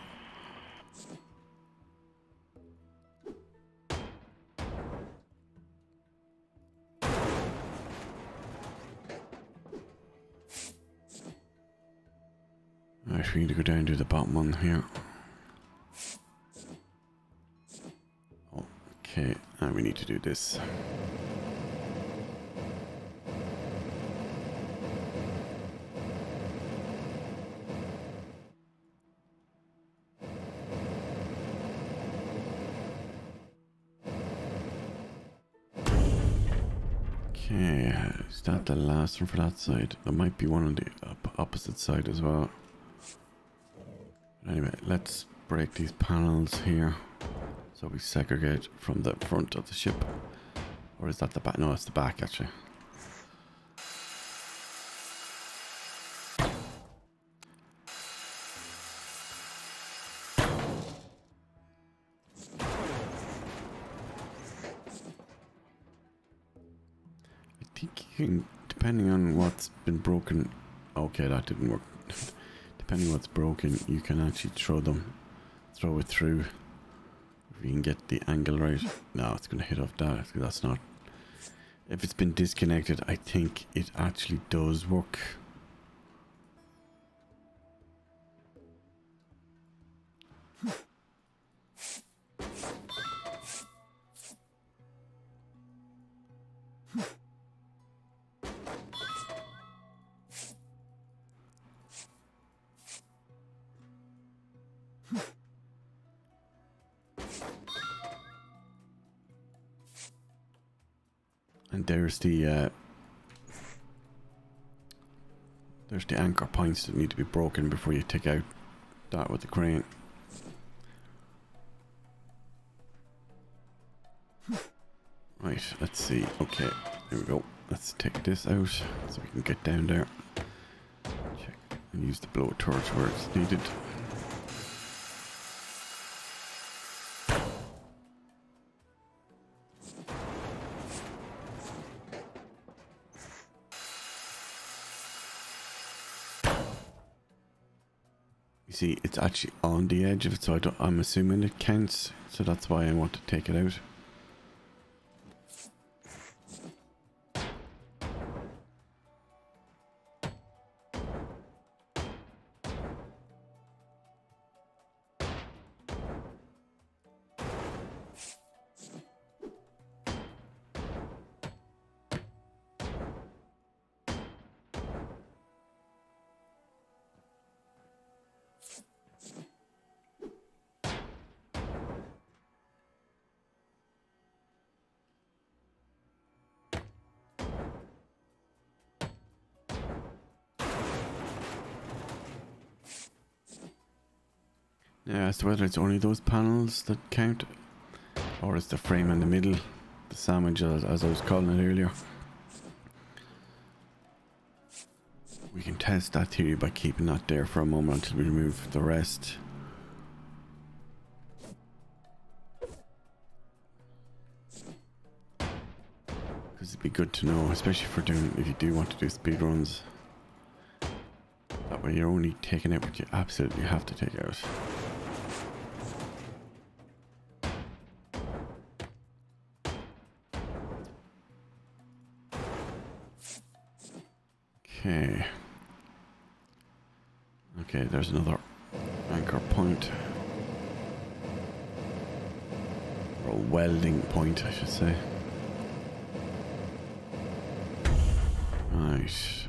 Right, we need to go down to the bottom one here. Okay, and we need to do this. Okay, is that the last one for that side? There might be one on the opposite side as well. Anyway, let's break these panels here so we segregate from the front of the ship. Or is that the back? No, it's the back actually. I think you can, depending on what's been broken. Okay, that didn't work. Depending on what's broken, you can actually throw it through. If you can get the angle right. No, it's going to hit off that. That's not. If it's been disconnected, I think it actually does work. And there's the anchor points that need to be broken before you take out that with the crane. Right, let's see. Okay, there we go. Let's take this out so we can get down there. Check and use the blow torch where it's needed. You see, it's actually on the edge of it, so I'm assuming it counts. So that's why I want to take it out. Yeah, as to whether it's only those panels that count, or it's the frame in the middle, the sandwich as I was calling it earlier. We can test that theory by keeping that there for a moment until we remove the rest. Because it'd be good to know, especially for doing, if you do want to do speed runs. That way you're only taking out what you absolutely have to take out. Okay. Okay, there's another anchor point. Or a welding point, I should say. Right.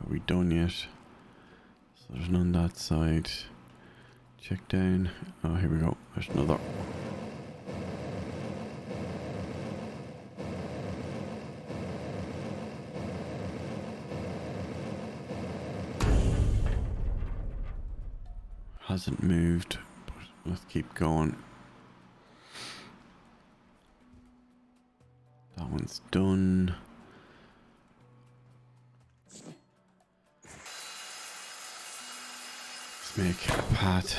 Are we done yet? So there's none that side. Check down. Oh, here we go. There's another. Hasn't moved, but let's keep going. That one's done. Let's make a path.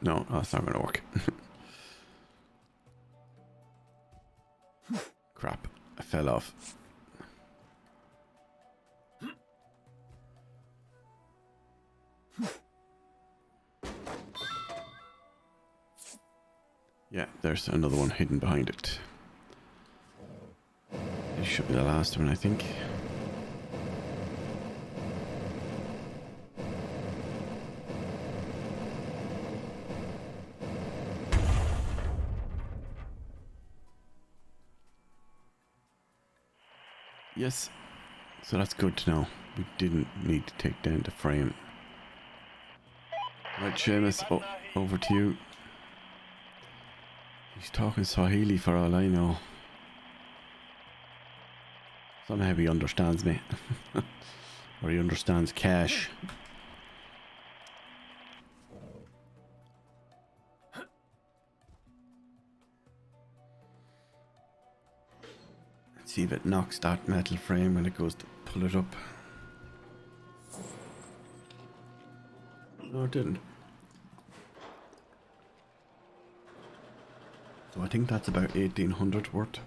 No, that's not going to work. Crap, I fell off. Yeah, there's another one hidden behind it. This should be the last one, I think. Yes, so that's good to know. We didn't need to take down the frame. Right, Seamus, over to you. He's talking Swahili for all I know. Somehow he understands me. Or he understands cash. Let's see if it knocks that metal frame when it goes to pull it up. No, it didn't. So I think that's about 1800 worth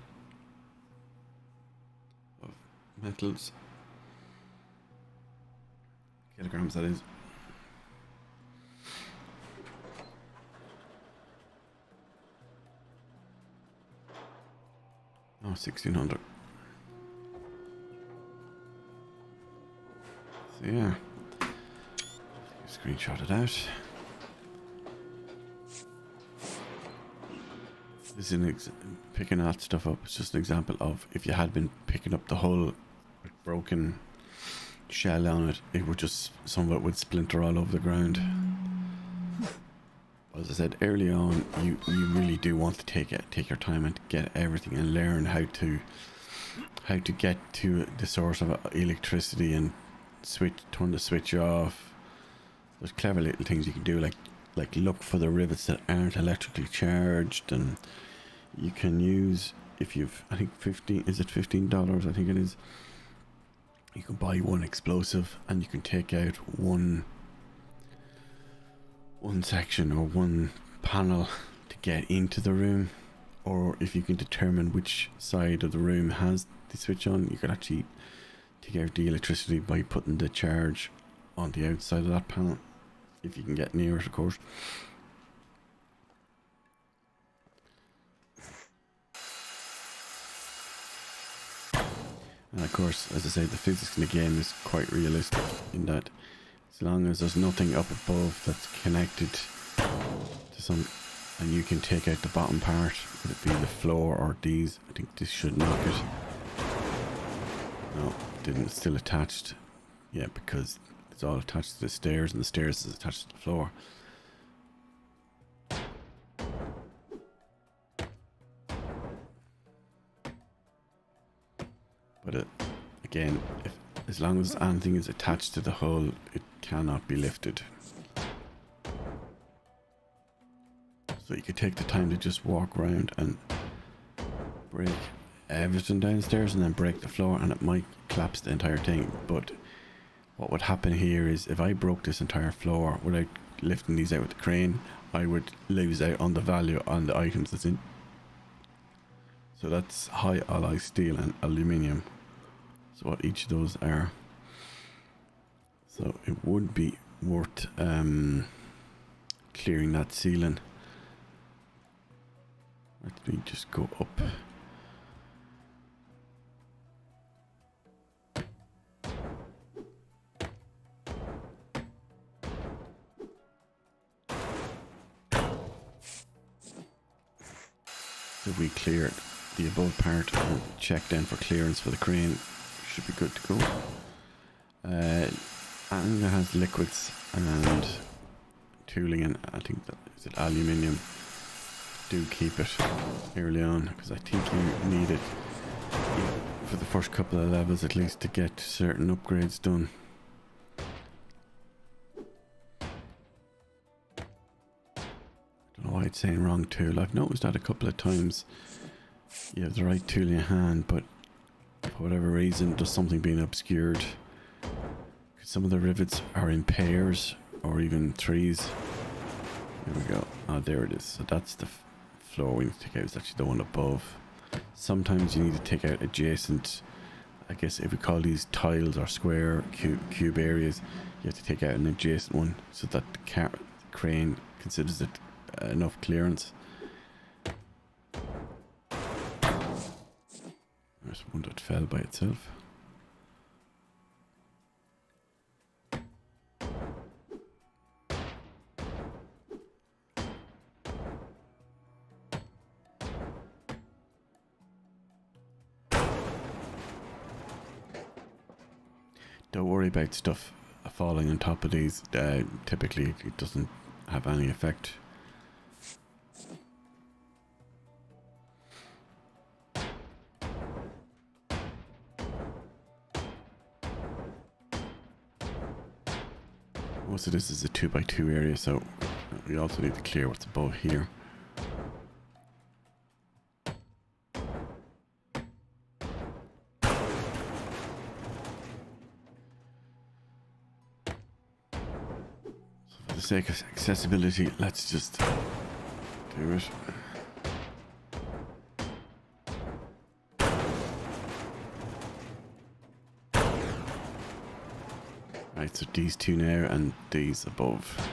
of metals. Kilograms, that is. Oh, 1600. So yeah. Screenshot it out. This is picking that stuff up. It's just an example of if you had been picking up the hull with broken shell on it, it would just, some of it would splinter all over the ground. As I said early on, you really do want to take your time and get everything and learn how to get to the source of electricity and turn the switch off. There's clever little things you can do, like look for the rivets that aren't electrically charged, and you can use, if you've, I think $15, I think it is, you can buy one explosive and you can take out one section or one panel to get into the room. Or if you can determine which side of the room has the switch on, you can actually take out the electricity by putting the charge on the outside of that panel, if you can get near it, of course. And of course, as I say, the physics in the game is quite realistic in that as long as there's nothing up above that's connected to some, and you can take out the bottom part, would it be the floor or these? I think this should knock it. No, it didn't. It's still attached. Yeah, because it's all attached to the stairs and the stairs is attached to the floor. But again, as long as anything is attached to the hull, it cannot be lifted. So you could take the time to just walk around and break everything downstairs and then break the floor, and it might collapse the entire thing. But what would happen here is if I broke this entire floor without lifting these out with the crane, I would lose out on the value on the items that's in. So that's high alloy steel and aluminium. So what each of those are. So it would be worth clearing that ceiling. Let me just go up. So we cleared the above part and checked in for clearance for the crane. Should be good to go. And it has liquids and tooling, and I think that is it aluminium. Do keep it early on, because I think you need it for the first couple of levels at least to get certain upgrades done. Don't know why it's saying wrong tool. I've noticed that a couple of times. You have the right tool in your hand, but for whatever reason there's something being obscured. Some of the rivets are in pairs or even threes. There we go. Oh, there it is. So that's the floor we need to take out. It's actually the one above. Sometimes you need to take out adjacent, I guess if we call these tiles or square cube areas, you have to take out an adjacent one so that the crane considers it enough clearance. There's one that fell by itself. Don't worry about stuff falling on top of these. Typically it doesn't have any effect. Most of this is a 2x2 area, so we also need to clear what's above here. So for the sake of accessibility, let's just do it. Right, so these two now and these above.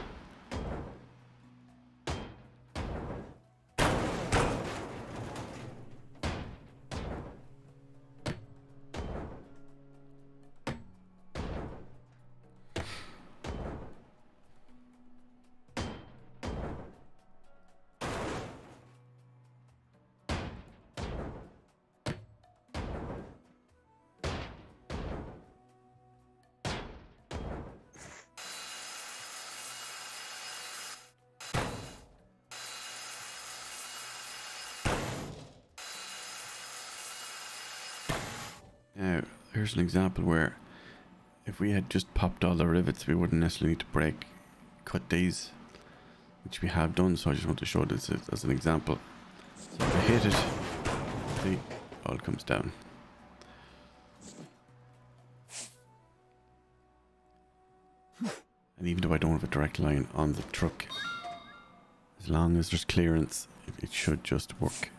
Now, here's an example where if we had just popped all the rivets, we wouldn't necessarily need to cut these, which we have done, so I just want to show this as an example. So if I hit it, see, all comes down. And even though I don't have a direct line on the truck, as long as there's clearance, it should just work.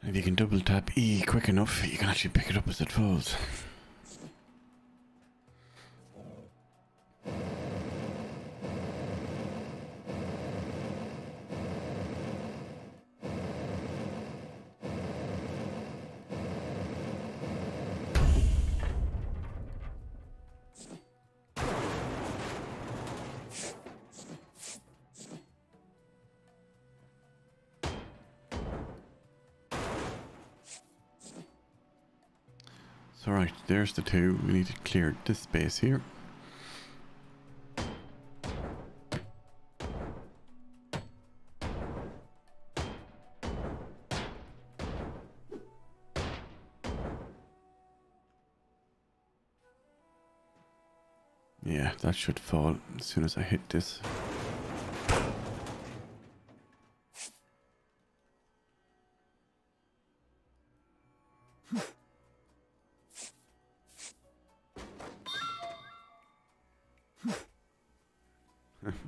If you can double tap E quick enough, you can actually pick it up as it falls. So right, there's the two. We need to clear this space here. Yeah, that should fall as soon as I hit this.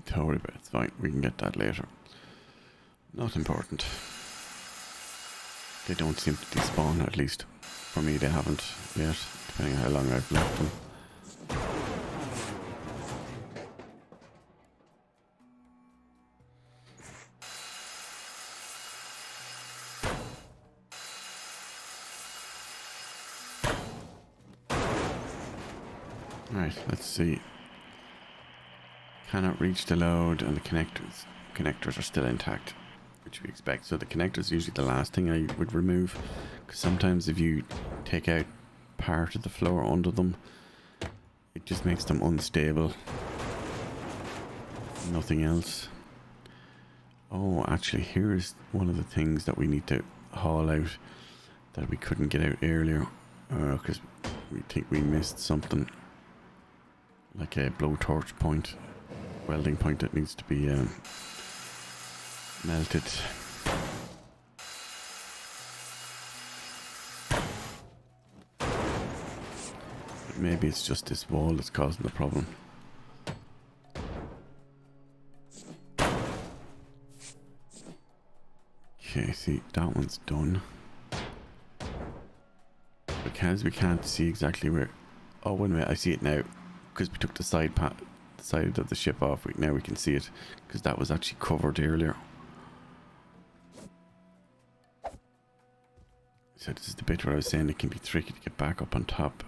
Don't worry about it, it's fine. We can get that later. Not important. They don't seem to despawn, at least. For me, they haven't yet, depending on how long I've left them. Right, let's see. cannot reach the load, and the connectors are still intact, which we expect. So the connectors is usually the last thing I would remove, because sometimes if you take out part of the floor under them, it just makes them unstable. Nothing else. Oh, actually, here's one of the things that we need to haul out that we couldn't get out earlier, because we think we missed something, like a blowtorch point, welding point that needs to be melted. Maybe it's just this wall that's causing the problem. Okay, see, that one's done. Because we can't see exactly where... Oh, wait a minute, I see it now. Because we took the side of the ship off, now we can see it. Because that was actually covered earlier. So this is the bit where I was saying it can be tricky to get back up on top.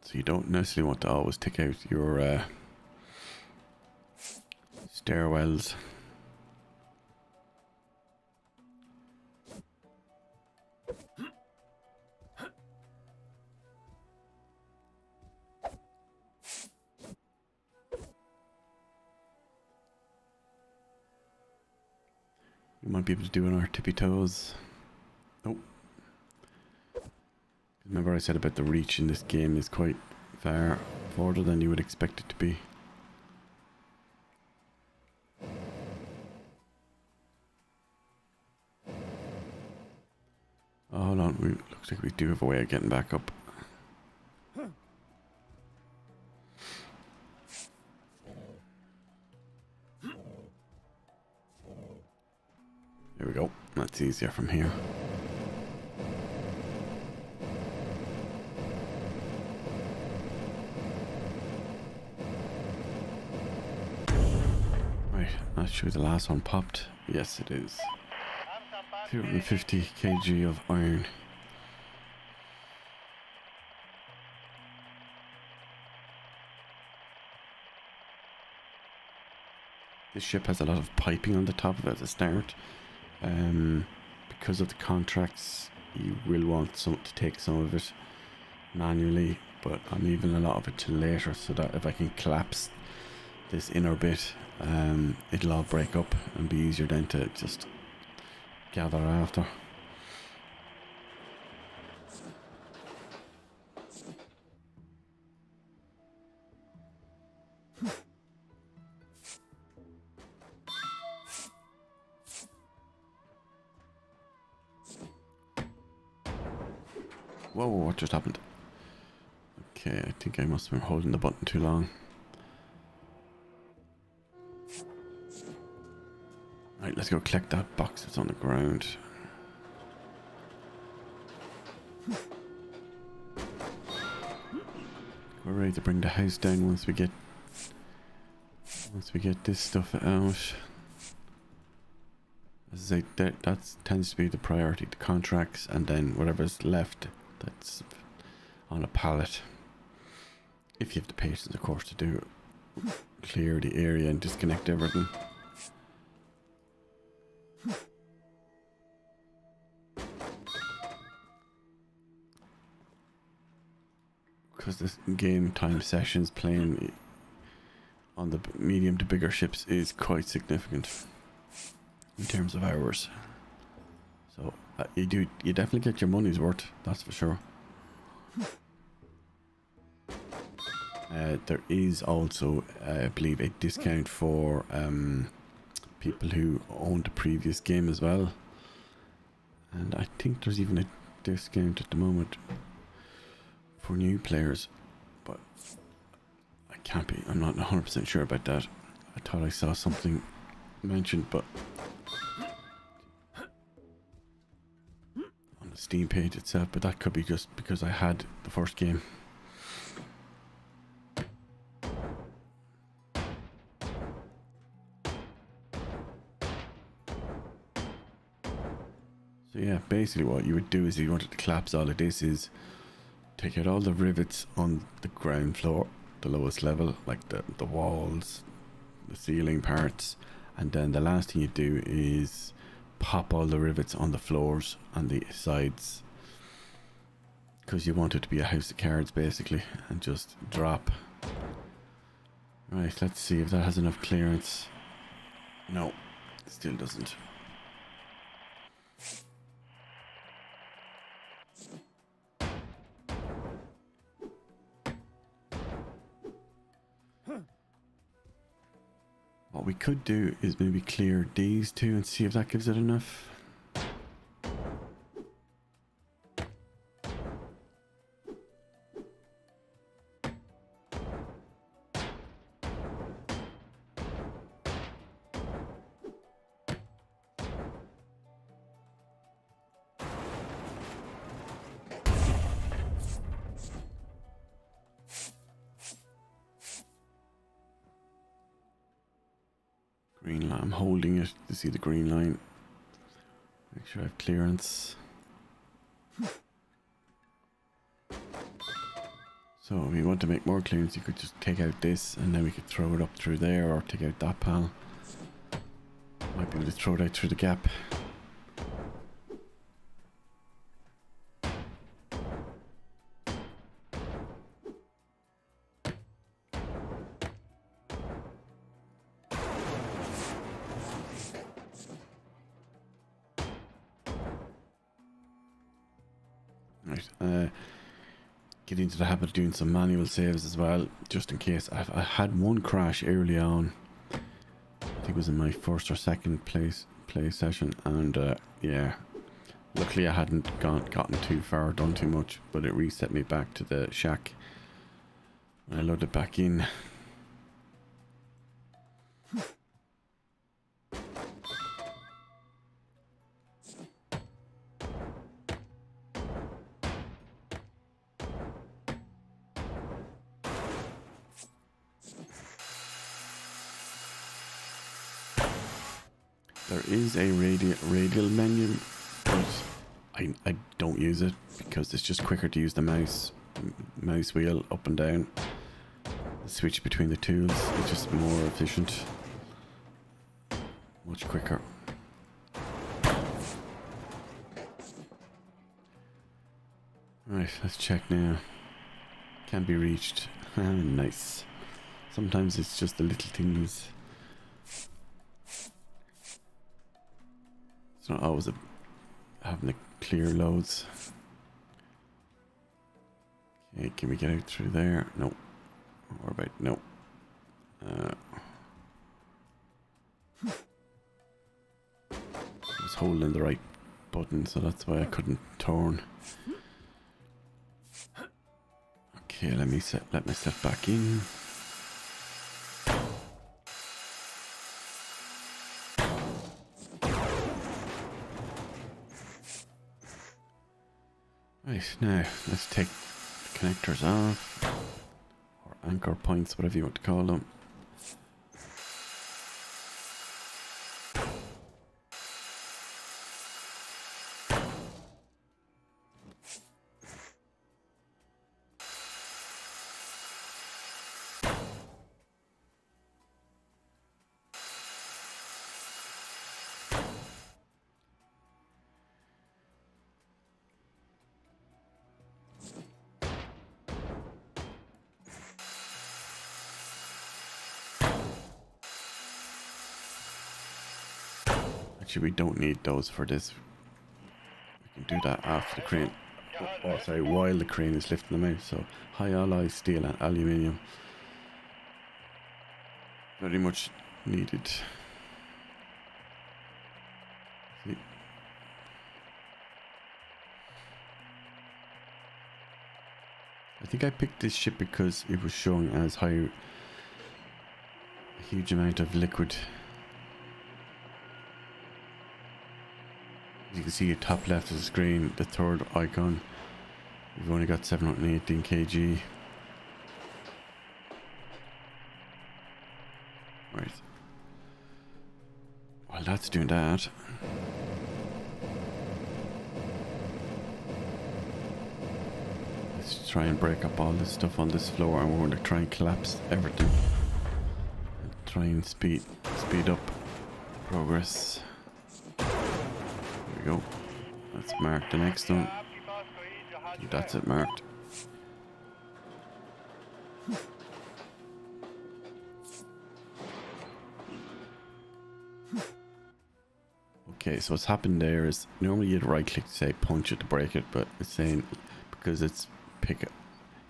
So you don't necessarily want to always take out your stairwells. You might be able to do it on our tippy toes. Oh. Remember I said about the reach in this game is quite far further than you would expect it to be. Oh, hold on, looks like we do have a way of getting back up. There we go, that's easier from here. Not sure the last one popped. Yes, it is. 250 kg of iron. This ship has a lot of piping on the top of it at the start. Because of the contracts, you will want to take some of it manually, but I'm leaving a lot of it till later so that if I can collapse this inner bit, it'll all break up and be easier then to just gather after. Whoa, what just happened? Okay, I think I must have been holding the button too long. Right, let's go collect that box that's on the ground. We're ready to bring the house down once we get this stuff out. As I say, that tends to be the priority, the contracts, and then whatever's left that's on a pallet. If you have the patience, of course, to do it. Clear the area and disconnect everything. Because this game time sessions playing on the medium to bigger ships is quite significant in terms of hours. So you definitely get your money's worth, that's for sure. There is also, I believe, a discount for people who owned the previous game as well. And I think there's even a discount at the moment for new players, but I'm not 100% sure about that. I thought I saw something mentioned, but on the Steam page itself, but that could be just because I had the first game. So yeah, basically what you would do is, if you wanted to collapse all of this, is take out all the rivets on the ground floor, the lowest level, like the walls, the ceiling parts, and then the last thing you do is pop all the rivets on the floors and the sides, because you want it to be a house of cards basically, and just drop. Right, let's see if that has enough clearance. No, it still doesn't. What we could do is maybe clear these two and see if that gives it enough. Green line, I'm holding it to see the green line. Make sure I have clearance. So if you want to make more clearance, you could just take out this and then we could throw it up through there, or take out that panel. Might be able to throw it out through the gap. Right, get into the habit of doing some manual saves as well, just in case. I had one crash early on. I think it was in my first or second play session, and yeah, luckily I hadn't gotten too far, done too much, but it reset me back to the shack when I loaded back in. There is a radial menu, but I don't use it because it's just quicker to use the mouse wheel up and down. Switch between the tools is just more efficient, much quicker. Right, let's check now. Can be reached. Nice. Sometimes it's just the little things. It's not always having to clear loads. Okay, can we get out through there? No. What about no? I was holding the right button, so that's why I couldn't turn. Okay, let myself back in. Right, now let's take the connectors off, or anchor points, whatever you want to call them. Actually, we don't need those for this. We can do that after the crane. Oh, sorry, while the crane is lifting them out. So high alloy steel and aluminium. Very much needed. See. I think I picked this ship because it was showing as a huge amount of liquid. As you can see at top left of the screen, the third icon, we've only got 718 kg. Right. While that's doing that, try and break up all this stuff on this floor, and we're going to try and collapse everything. Try and speed up progress. There we go. Let's mark the next one. I think that's it marked. Okay, so what's happened there is normally you'd right click to say punch it to break it, but it's saying because it's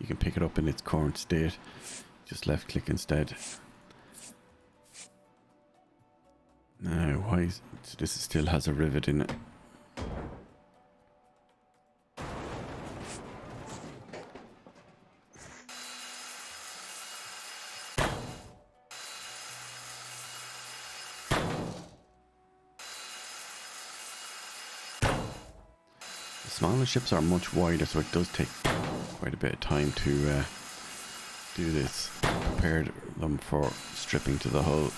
you can pick it up in its current state, just left click instead. Now why is so this still has a rivet in it? Smaller ships are much wider, so it does take quite a bit of time to do this. Prepare them for stripping to the hull.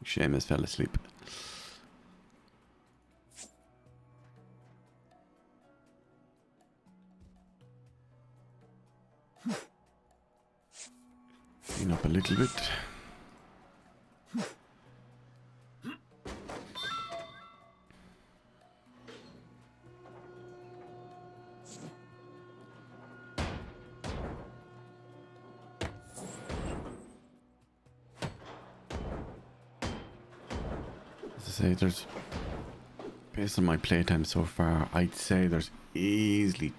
Seamus fell asleep. Clean up a little bit. As I say, there's, based on my playtime so far, I'd say there's easily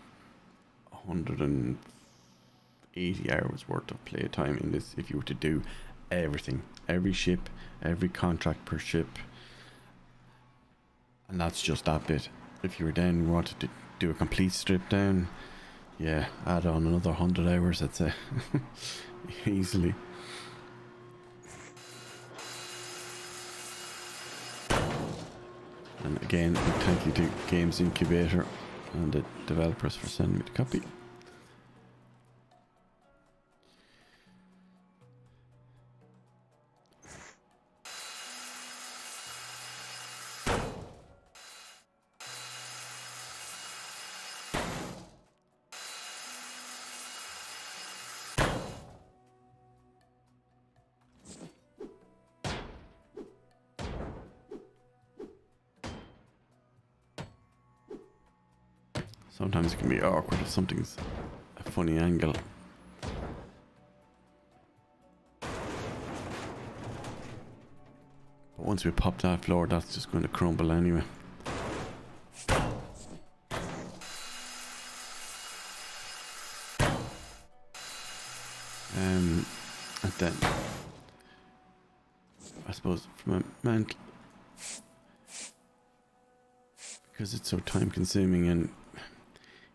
180 hours worth of playtime in this if you were to do everything, every ship, every contract per ship, and that's just that bit. If you were then wanted to do a complete strip down, yeah, add on another 100 hours, I'd say. Easily. And again, thank you to Games Incubator and the developers for sending me the copy. Sometimes it can be awkward if something's a funny angle. But once we pop that floor, that's just going to crumble anyway. And then, I suppose from a mental, because it's so time consuming and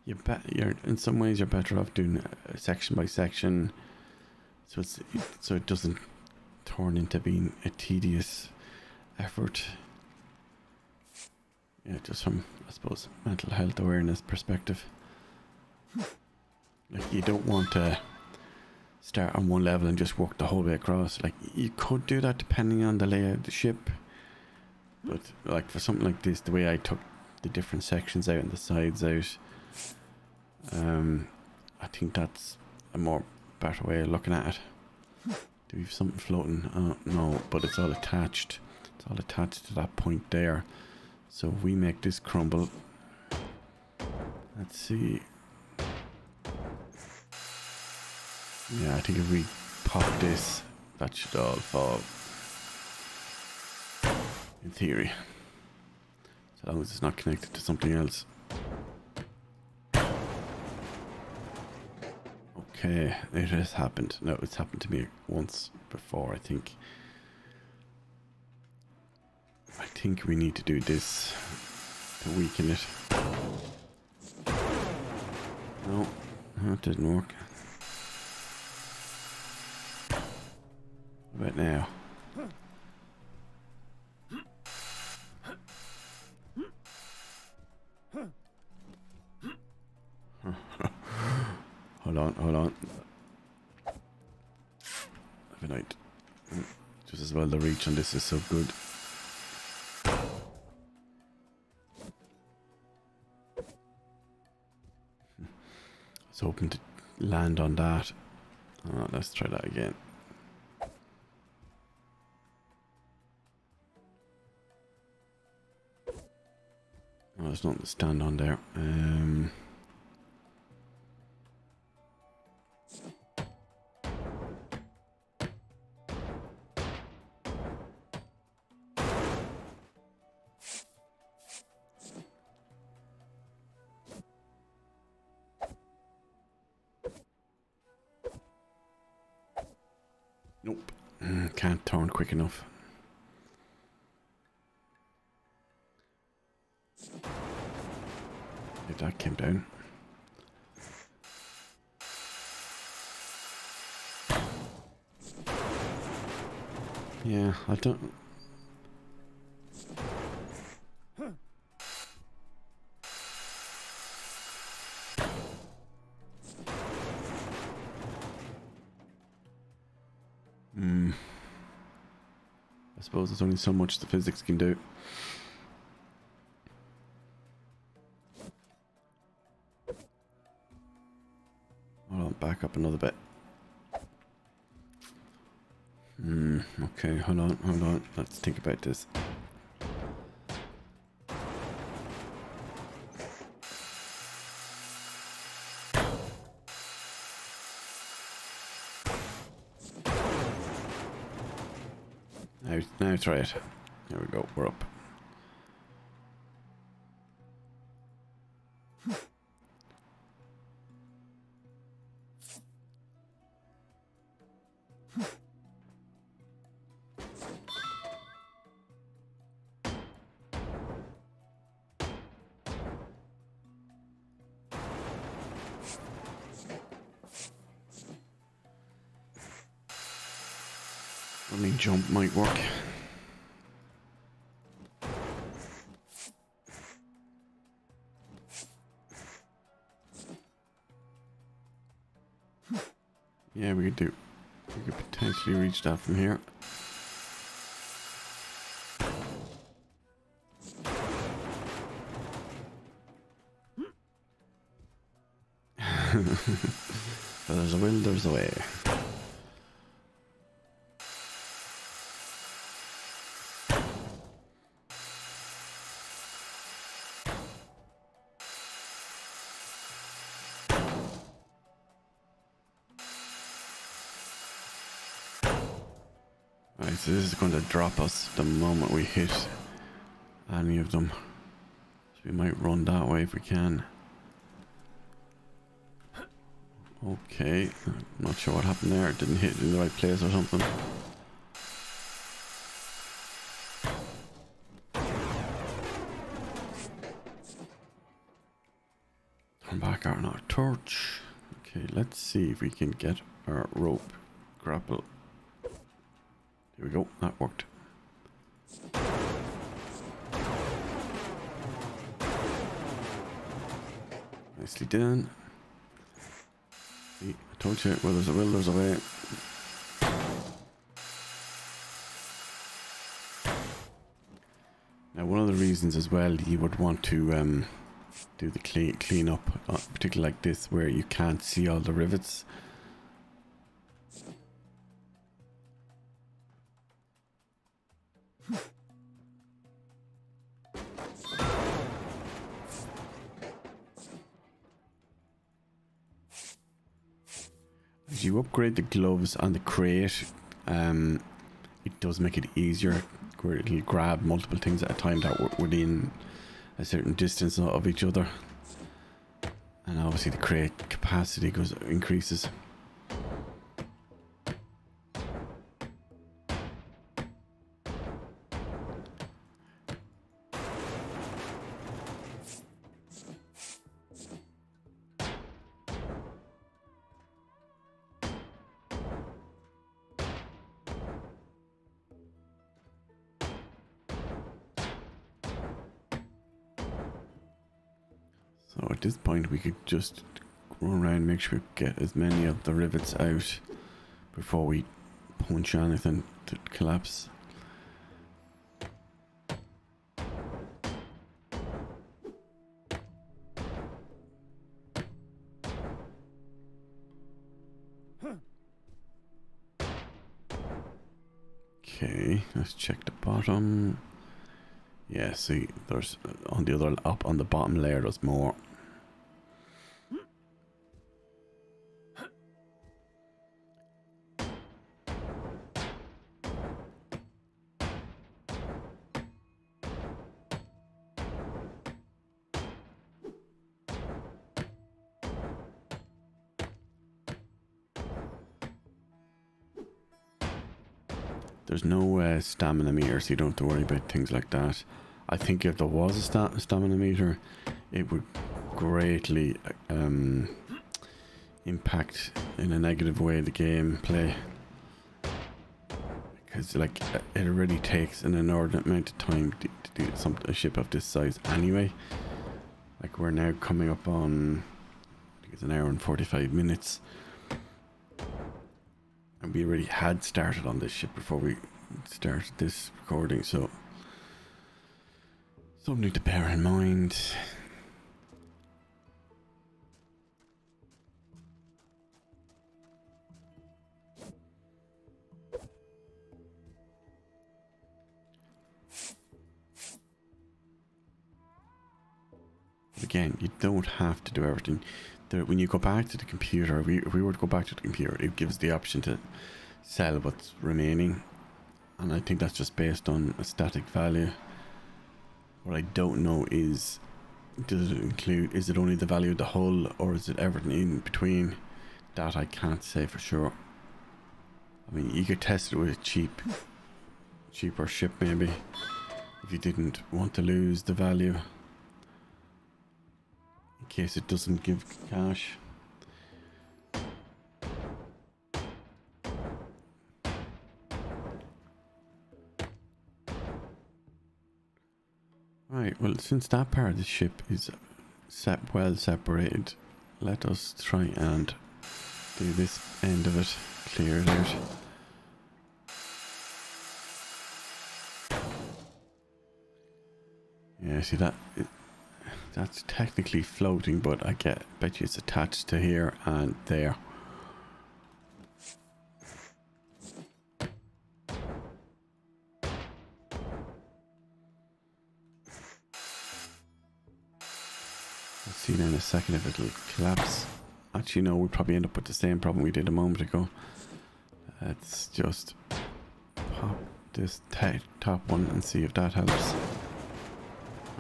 you're in some ways you're better off doing section by section, so it doesn't turn into being a tedious effort. Yeah, just from, I suppose, mental health awareness perspective. Like, you don't want to start on one level and just work the whole way across. Like, you could do that depending on the layout of the ship, but like for something like this, the way I took the different sections out and the sides out, I think that's a more better way of looking at it. Do we have something floating? No, but it's all attached. It's all attached to that point there. So if we make this crumble, let's see. Yeah, I think if we pop this, that should all fall. In theory. So long as it's not connected to something else. Okay, it has happened. No, it's happened to me once before, I think. I think we need to do this to weaken it. No, that didn't work. What about now? Hold on. infinite. Just as well the reach on this is so good. I was hoping to land on that. Oh, let's try that again. Oh, there's nothing to stand on there. Nope. Can't turn quick enough. That came down. Yeah, I don't... I suppose there's only so much the physics can do. Hold on, back up another bit. Okay, hold on. Let's think about this. Now try it. There we go, we're up. Running jump might work. Yeah, we could potentially reach that from here. But there's a will, there's a way. Right, so this is going to drop us the moment we hit any of them. So we might run that way if we can. Okay, I'm not sure what happened there. It didn't hit in the right place or something. Turn back our torch. Okay, let's see if we can get our rope grapple. Here we go, that worked. Nicely done. See, I told you, well, there's a will, there's a way. Now, one of the reasons as well you would want to do the clean up, particularly like this, where you can't see all the rivets. As you upgrade the gloves on the crate, it does make it easier, where it'll grab multiple things at a time that were within a certain distance of each other, and obviously the crate capacity increases. So at this point we could just run around and make sure we get as many of the rivets out before we punch or anything to collapse. Okay, let's check the bottom. Yeah, see, there's on the other up on the bottom layer. There's more. There's no stamina meter, so you don't have to worry about things like that. I think if there was a stamina meter, it would greatly impact in a negative way the gameplay. Because like it already takes an inordinate amount of time to do a ship of this size anyway. Like we're now coming up on, I think it's an hour and 45 minutes. And we already had started on this ship before we started this recording, so something to bear in mind. Again, you don't have to do everything. When you go back to the computer, if we were to go back to the computer, it gives the option to sell what's remaining, and I think that's just based on a static value. What I don't know is, does it include, is it only the value of the hull, or is it everything in between? That I can't say for sure. I mean, you could test it with a cheaper ship maybe, if you didn't want to lose the value, in case it doesn't give cash. Right, well, since that part of the ship is well separated, let us try and do this end of it, clear it out. Yeah, see that? That's technically floating, but I bet you it's attached to here and there. Let's see in a second if it'll collapse. Actually, no, we'll probably end up with the same problem we did a moment ago. Let's just pop this top one and see if that helps.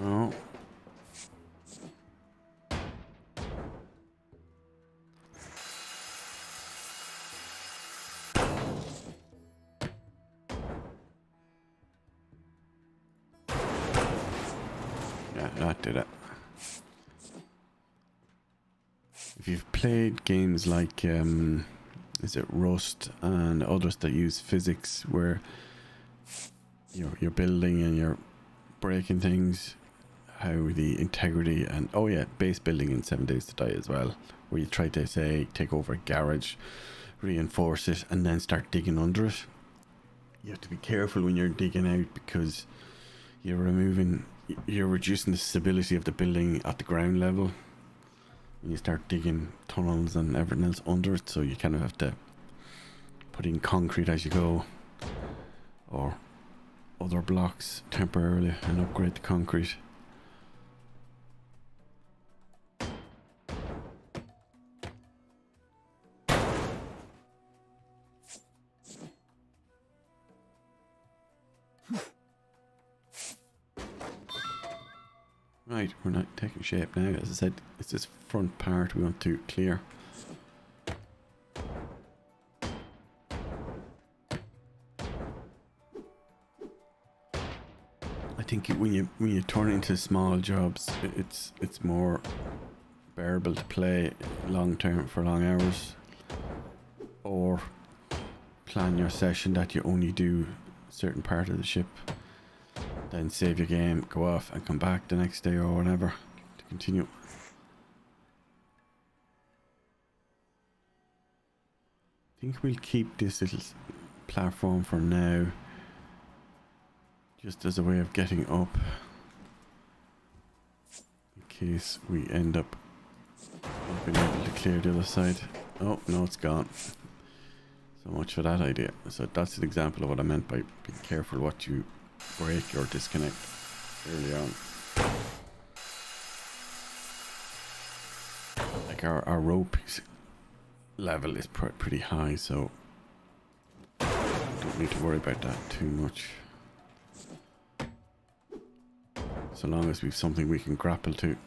Oh. Yeah, that did it. If you've played games like, is it Rust and others that use physics where you're building and you're breaking things, how the integrity and, oh yeah, base building in 7 Days to Die as well, where you try to, say, take over a garage, reinforce it, and then start digging under it. You have to be careful when you're digging out, because you're reducing the stability of the building at the ground level when you start digging tunnels and everything else under it, so you kind of have to put in concrete as you go, or other blocks temporarily, and upgrade the concrete. Right, we're not taking shape now. As I said, it's this front part we want to clear. I think when you turn it into small jobs, it's more bearable to play long term for long hours, or plan your session that you only do a certain part of the ship, then save your game, go off and come back the next day or whatever to continue. I think we'll keep this little platform for now, just as a way of getting up in case we end up not being able to clear the other side. Oh no, it's gone. So much for that idea. So that's an example of what I meant by being careful what you break or disconnect early on. Like our rope level is pretty high, so don't need to worry about that too much. So long as we've something we can grapple to.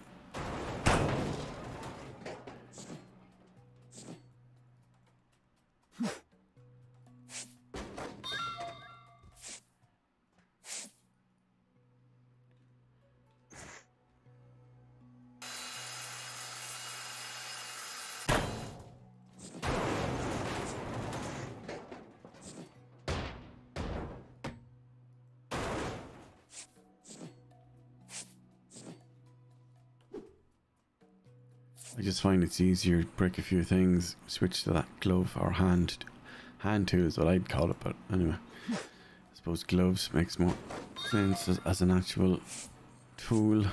I just find it's easier to break a few things, switch to that glove or hand tool is what I'd call it, but anyway. I suppose gloves makes more sense as an actual tool.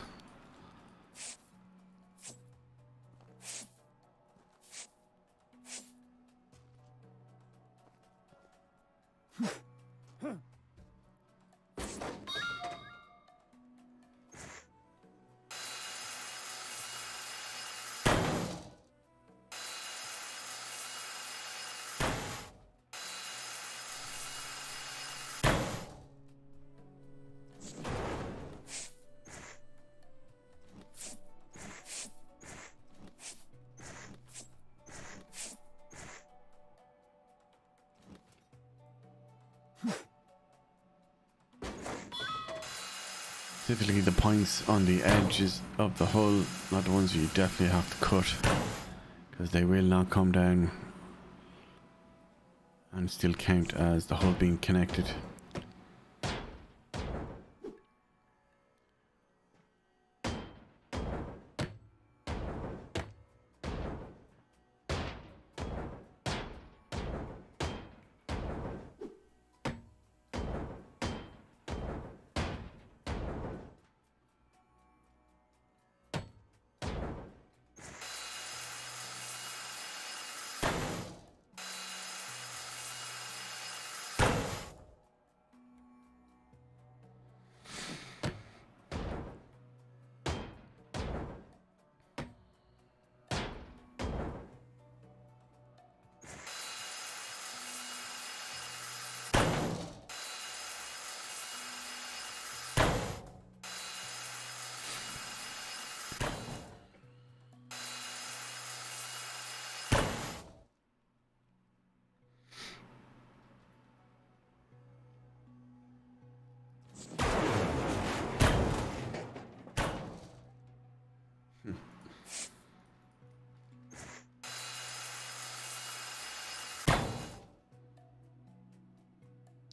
Typically the points on the edges of the hull are the ones you definitely have to cut, because they will not come down and still count as the hull being connected.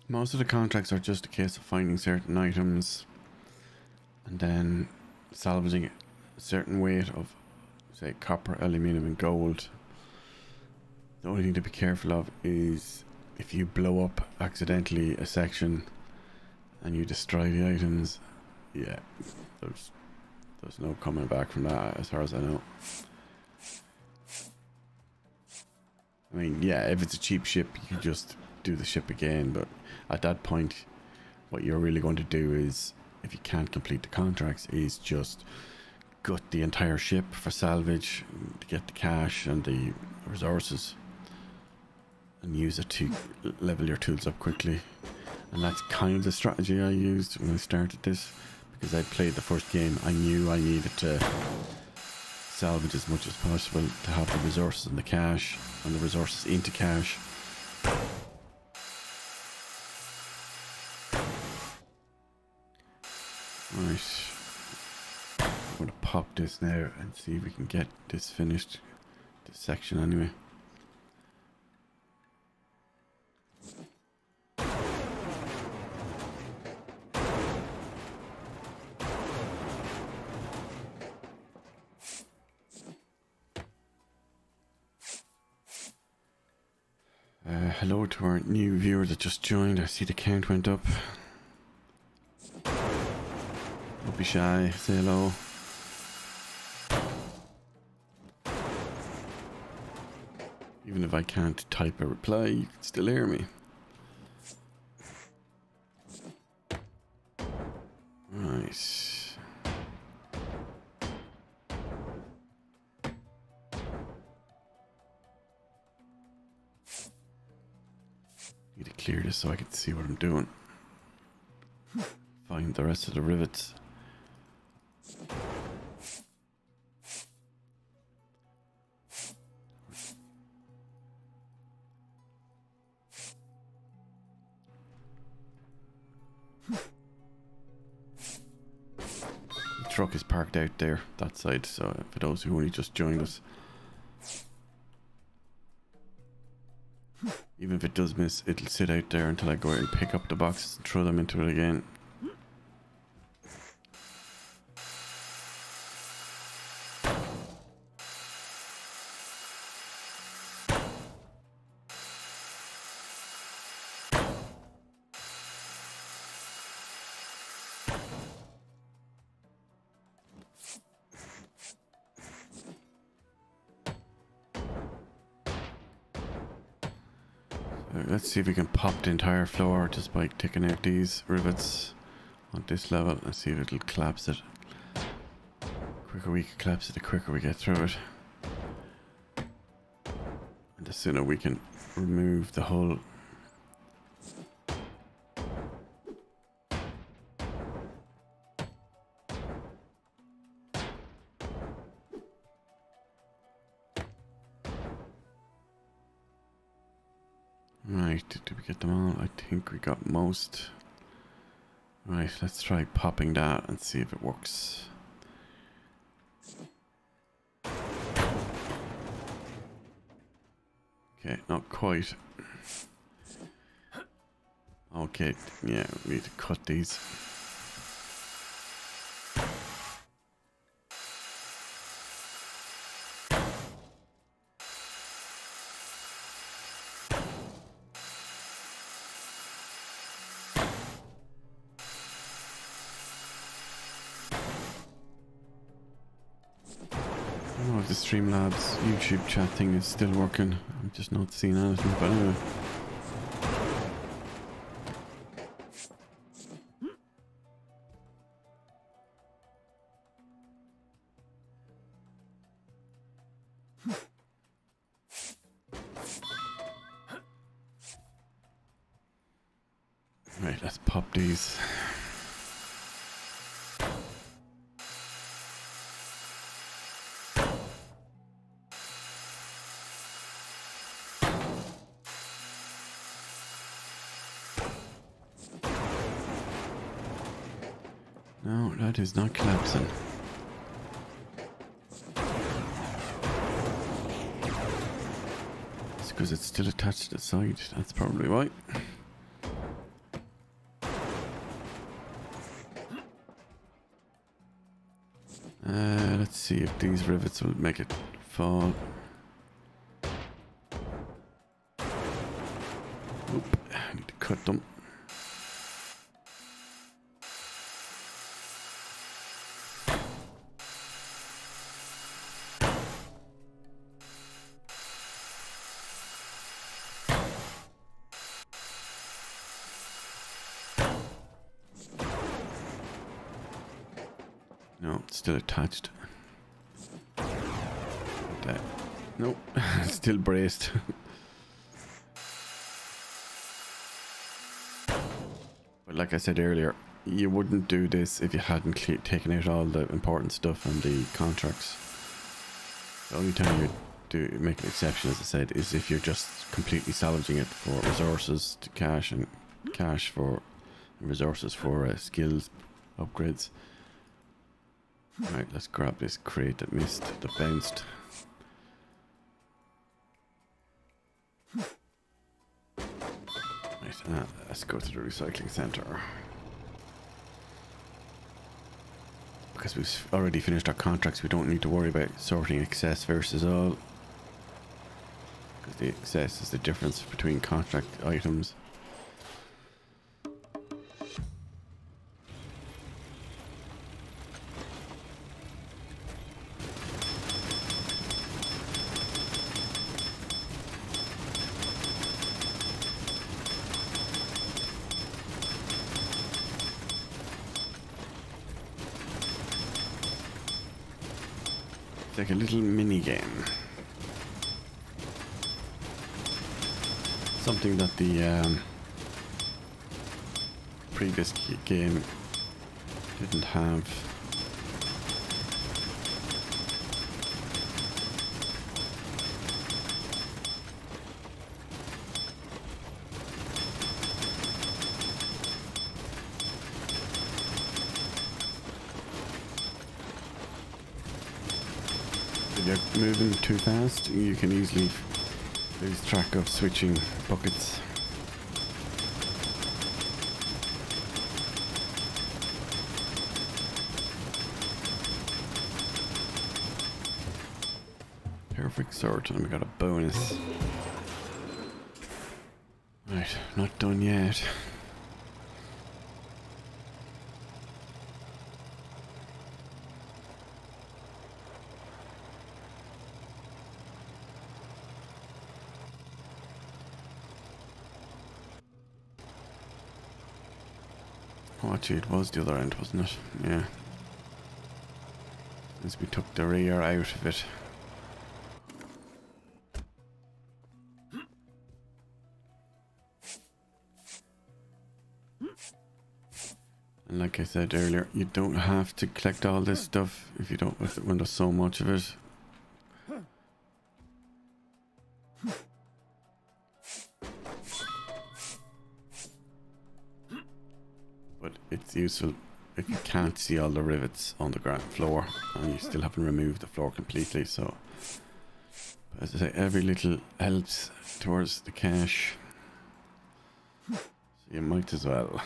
Most of the contracts are just a case of finding certain items and then salvaging a certain weight of, say, copper, aluminium and gold. The only thing to be careful of is if you blow up accidentally a section and you destroy the items, yeah, there's no coming back from that as far as I know. I mean, yeah, if it's a cheap ship, you can just do the ship again, but at that point, what you're really going to do is, if you can't complete the contracts, is just gut the entire ship for salvage to get the cash and the resources and use it to level your tools up quickly. And that's kind of the strategy I used when I started this, because I played the first game. I knew I needed to salvage as much as possible to have the resources and the cash, and the resources into cash. Right, I'm going to pop this now and see if we can get this finished, this section anyway. Hello to our new viewer that just joined. I see the count went up. Don't be shy, say hello. Even if I can't type a reply, you can still hear me. Right. Need to clear this so I can see what I'm doing. Find the rest of the rivets. The truck is parked out there, that side, so for those who only just joined us. Even if it does miss, it'll sit out there until I go out and pick up the boxes and throw them into it again. Let's see if we can pop the entire floor just by taking out these rivets on this level. Let's see if it'll collapse it. The quicker we can collapse it, the quicker we get through it. And the sooner we can remove the hull. Right, did we get them all? I think we got most. Right, let's try popping that and see if it works. Okay, not quite. Okay, yeah, we need to cut these. I don't know if the Streamlabs YouTube chat thing is still working. I'm just not seeing anything, but anyway. Right, let's pop these. No, that is not collapsing. It's because it's still attached to the side. That's probably why. Let's see if these rivets will make it fall. Oop, I need to cut them. No, it's still attached. Nope, still braced. But like I said earlier, you wouldn't do this if you hadn't taken out all the important stuff and the contracts. The only time you do make an exception, as I said, is if you're just completely salvaging it for resources to cash and cash for resources for skills upgrades. Right, let's grab this crate that missed, that bounced. Right, let's go to the recycling center. Because we've already finished our contracts, we don't need to worry about sorting excess versus all. The excess is the difference between contract items. It's like a little mini game. Something that the previous game didn't have. If you're moving too fast, you can easily lose track of switching buckets. Perfect sword, and we got a bonus. Right, not done yet. Oh, actually, it was the other end, wasn't it? Yeah. Since we took the rear out of it. And like I said earlier, you don't have to collect all this stuff if you don't, when there's so much of it. But it's useful if you can't see all the rivets on the ground floor and you still haven't removed the floor completely. So, as I say, every little helps towards the cache. So you might as well.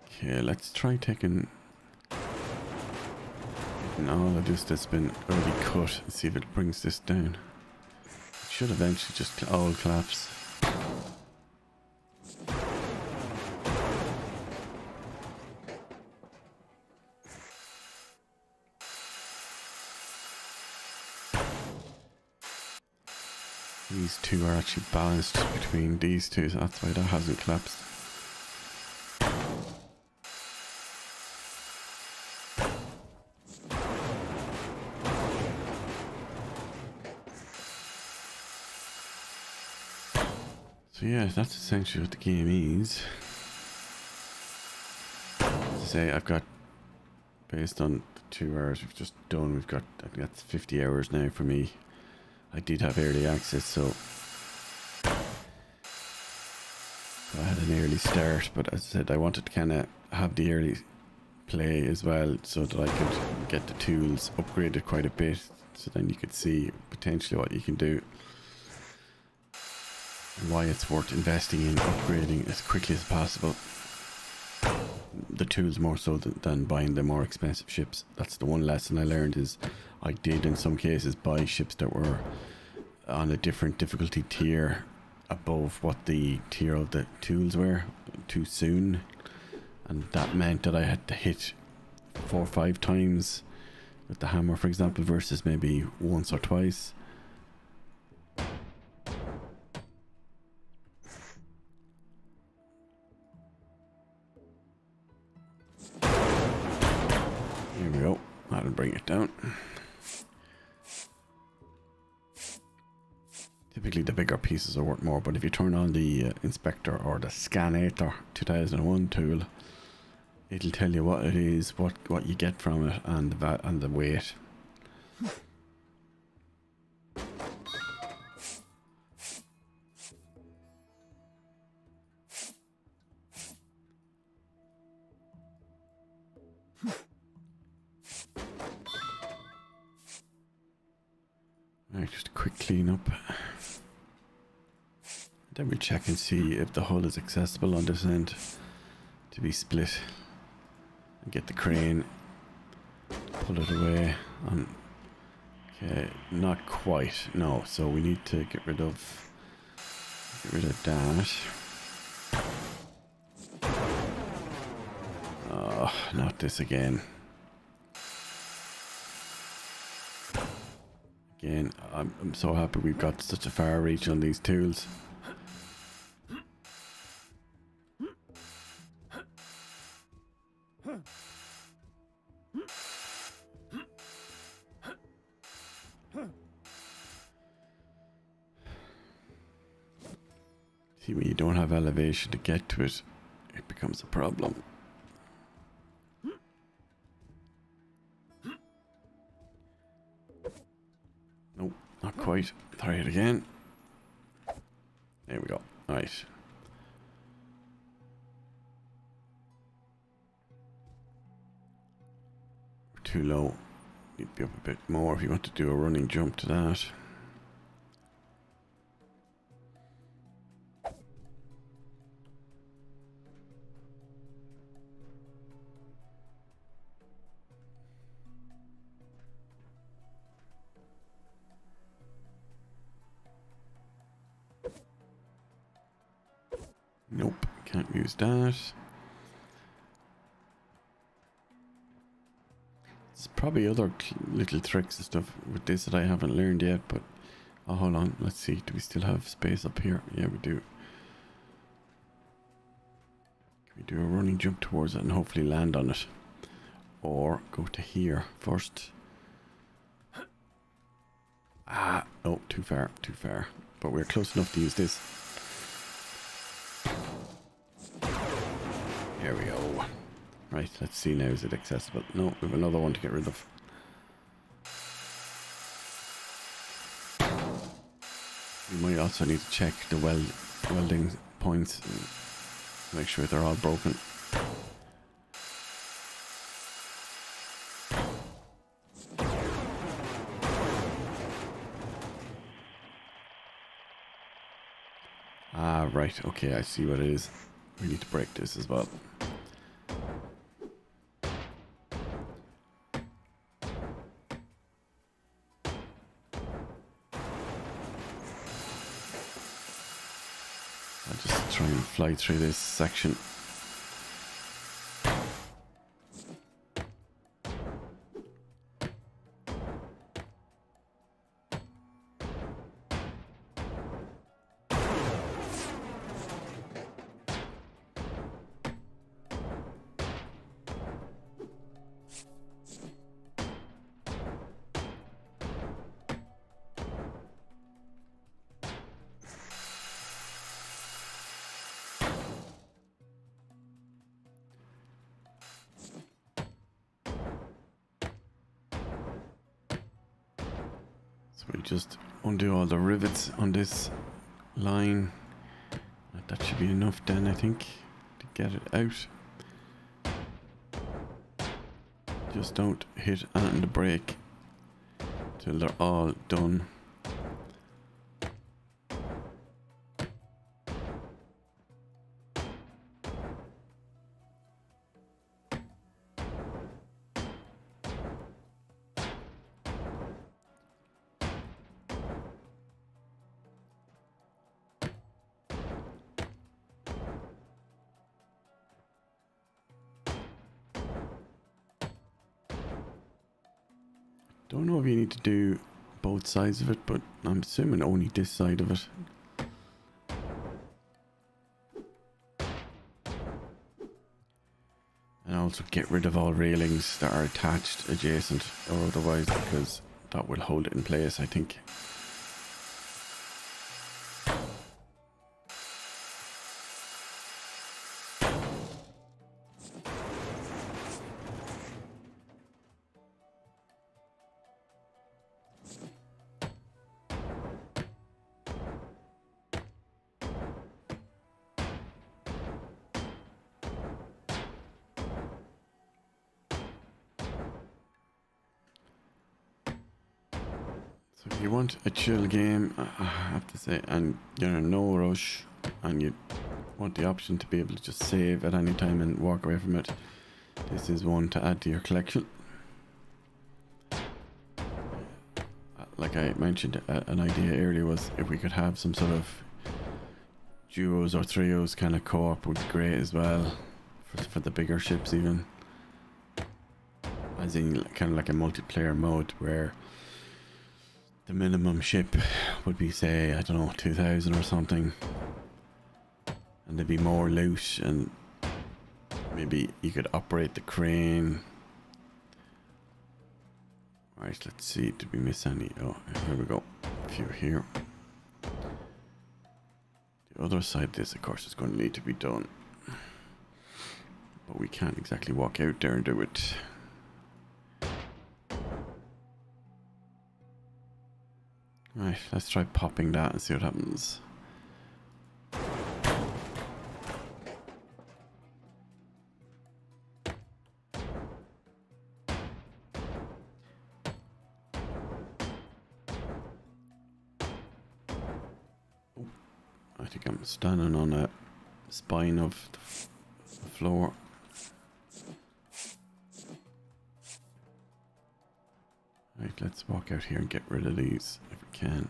Okay, let's try taking all of this that's been already cut and see if it brings this down. It should eventually just all collapse. These two are actually balanced between these two, so that's why that hasn't collapsed. So yeah, that's essentially what the game is. To say, I've got, based on the 2 hours we've just done, we've got, I think that's 50 hours now for me. I did have early access, so I had an early start, but as I said, I wanted to kind of have the early play as well, so that I could get the tools upgraded quite a bit, so then you could see potentially what you can do. Why it's worth investing in upgrading as quickly as possible. The tools more so than buying the more expensive ships. That's the one lesson I learned, is I did in some cases buy ships that were on a different difficulty tier above what the tier of the tools were too soon, and that meant that I had to hit 4 or 5 times with the hammer, for example, versus maybe once or twice. Here we go. That'll bring it down. Typically the bigger pieces are worth more, but if you turn on the inspector or the Scanator 2001 tool, it'll tell you what it is, what you get from it, and the weight. Right, just a quick clean up. Then we'll check and see if the hull is accessible on this end to be split. And get the crane. Pull it away. Okay, not quite. No, so we need to get rid of that. Oh, not this again. Again, I'm so happy we've got such a far reach on these tools. See, when you don't have elevation to get to it, it becomes a problem. Nope, not quite. Try it again. There we go. Right. Too low. Need to be up a bit more if you want to do a running jump to that. Nope, can't use that. There's probably other little tricks and stuff with this that I haven't learned yet, but oh, hold on, let's see. Do we still have space up here? Yeah, we do. Can we do a running jump towards it and hopefully land on it? Or go to here first. Ah, no, too far, too far. But we're close enough to use this. There we go. Right, let's see now, is it accessible? No, we have another one to get rid of. We might also need to check the welding points and make sure they're all broken. Ah, right, okay, I see what it is. We need to break this as well. I'll just try and fly through this section. So we just undo all the rivets on this line. That should be enough then, I think, to get it out. Just don't hit on the brake till they're all done. Don't know if you need to do both sides of it, but I'm assuming only this side of it. And also get rid of all railings that are attached adjacent or otherwise, because that will hold it in place, I think. So if you want a chill game, I have to say, and you're in no rush, and you want the option to be able to just save at any time and walk away from it, This is one to add to your collection. Like I mentioned, an idea earlier was if we could have some sort of duos or trios kind of co-op would be great as well, for the bigger ships even. As in kind of like a multiplayer mode where the minimum ship would be, say, I don't know, 2,000 or something, and there'd be more loot, and maybe you could operate the crane. Right, let's see, did we miss any? Oh, here we go, a few here. The other side of this, of course, is going to need to be done, but we can't exactly walk out there and do it. Right, let's try popping that and see what happens. Oh, I think I'm standing on a spine of the floor. Right, let's walk out here and get rid of these if we can.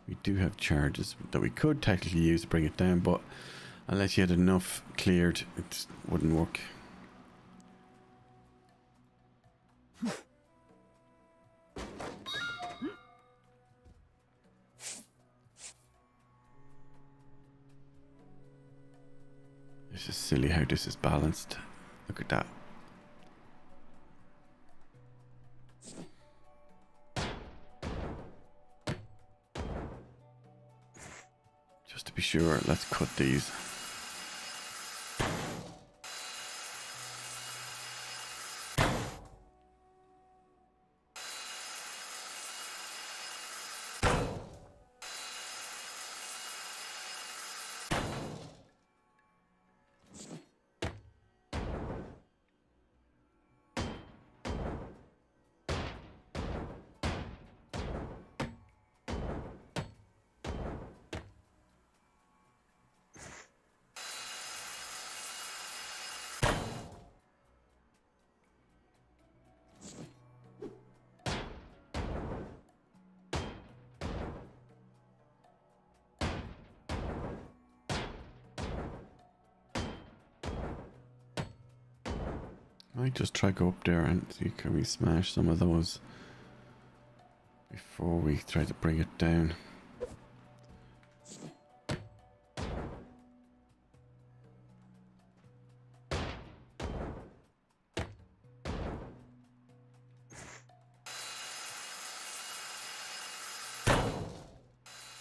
We do have charges that we could technically use to bring it down, but unless you had enough cleared, it wouldn't work. It's just silly how this is balanced. Look at that. Just to be sure, let's cut these. I might just try go up there and see can we smash some of those before we try to bring it down.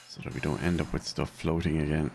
So that we don't end up with stuff floating again.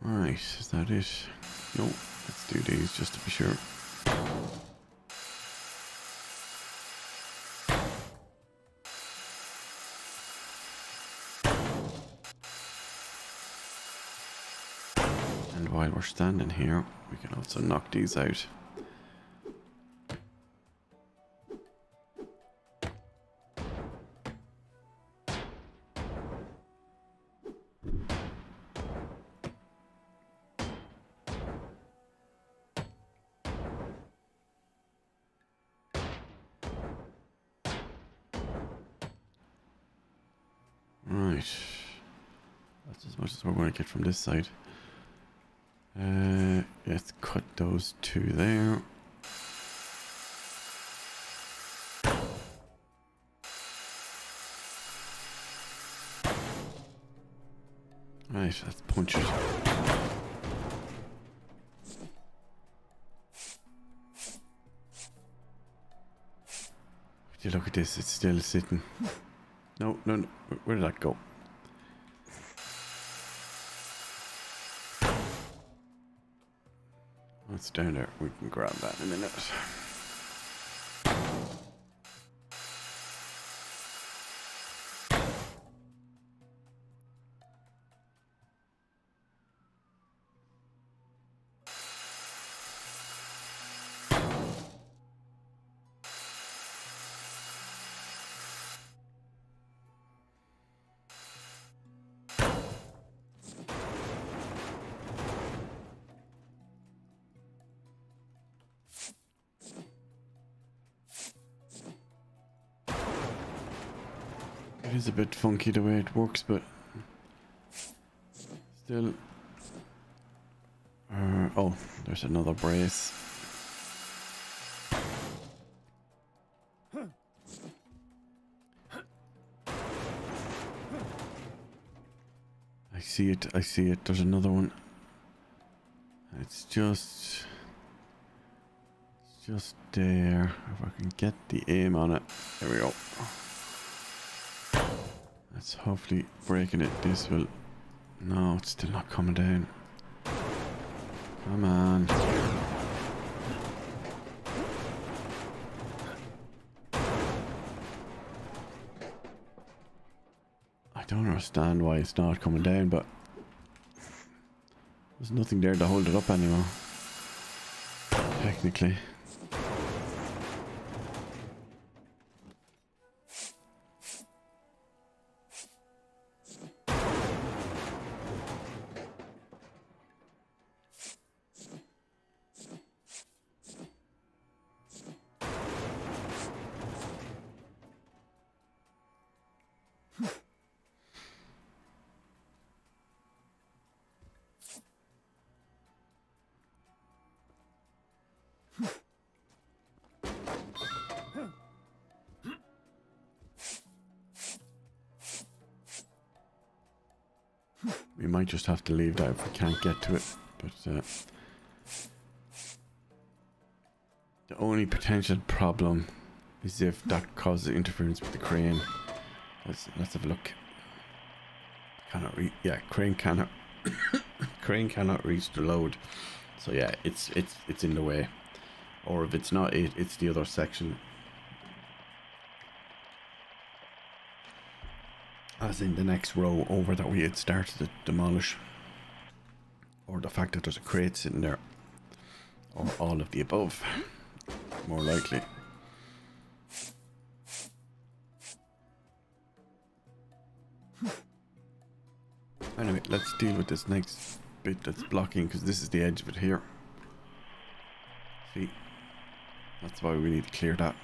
Right, is that it? No, let's do these just to be sure. And while we're standing here, we can also knock these out. Right, that's as much as we're going to get from this side. Let's cut those two there. Right, let's punch it. you look at this, it's still sitting. No, no, no. Where did that go? Oh, it's down there. We can grab that in a minute. It is a bit funky the way it works, but still. Oh, there's another brace. I see it, I see it. There's another one. It's just there. If I can get the aim on it. There we go. That's hopefully breaking it. This will... No, it's still not coming down. Come on. I don't understand why it's not coming down, but there's nothing there to hold it up anymore. Technically. We might just have to leave that if we can't get to it, but the only potential problem is if that causes interference with the crane. Let's have a look. Cannot reach. Yeah, crane cannot. Crane cannot reach the load. So yeah, it's in the way. Or if it's not it, it's the other section. As in the next row over that we had started to demolish. Or the fact that there's a crate sitting there. Or all of the above. More likely. Anyway, let's deal with this next bit that's blocking, because this is the edge of it here. See? That's why we need to clear that.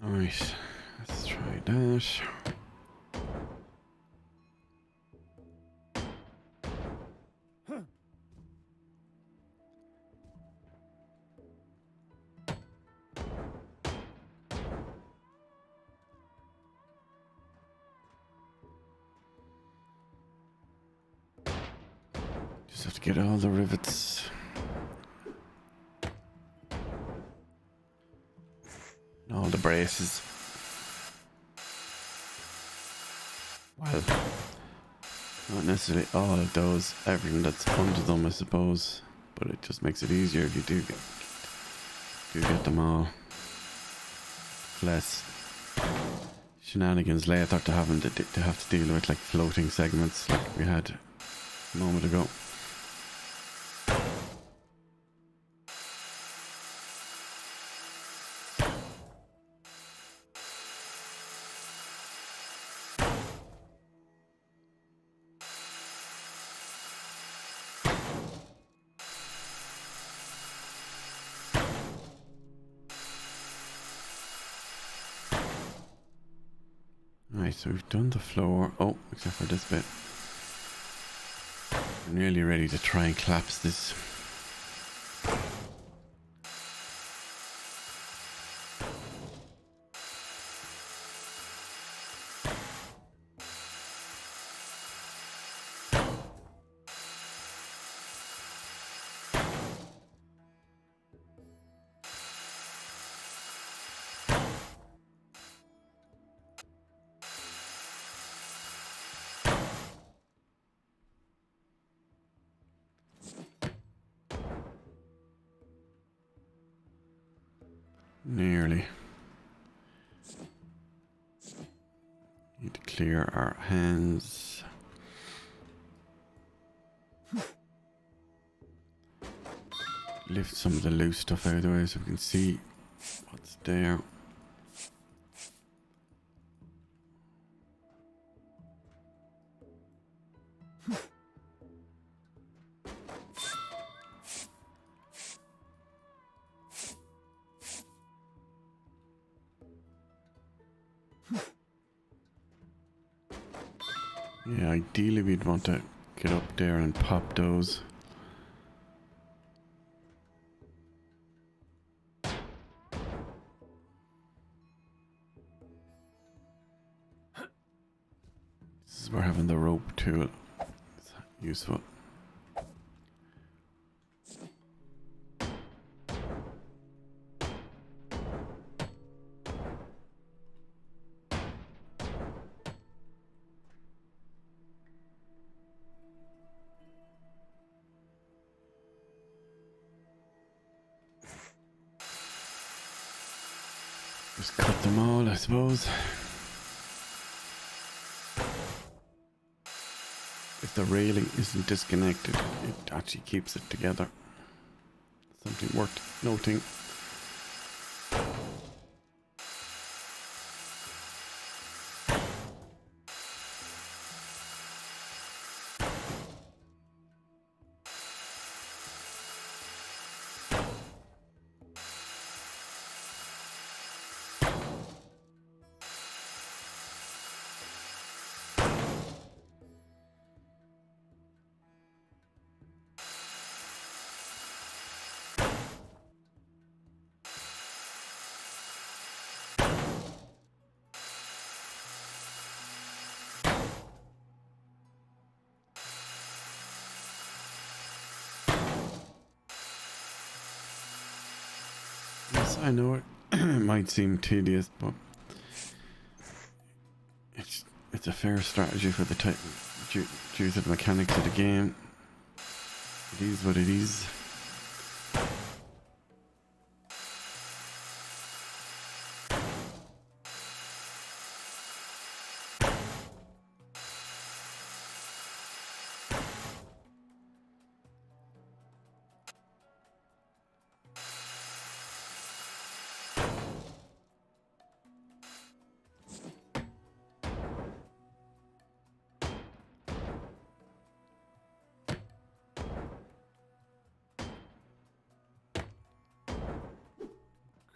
Alright, let's try that. Just have to get all the rivets. All the braces. Well, not necessarily all of those, everything that's under them, I suppose, but it just makes it easier if you do get them all. Less shenanigans later to have to deal with like floating segments like we had a moment ago. Right, so we've done the floor. Oh, except for this bit. I'm nearly ready to try and collapse this. Nearly. Need to clear our hands. Lift some of the loose stuff out of the way so we can see what's there. Yeah, ideally we'd want to get up there and pop those. This is where having the rope tool is useful. Just cut them all, I suppose. If the railing isn't disconnected, it actually keeps it together. Something worth noting. Yes, I know it might seem tedious, but it's a fair strategy for the type due to the mechanics of the game. It is what it is.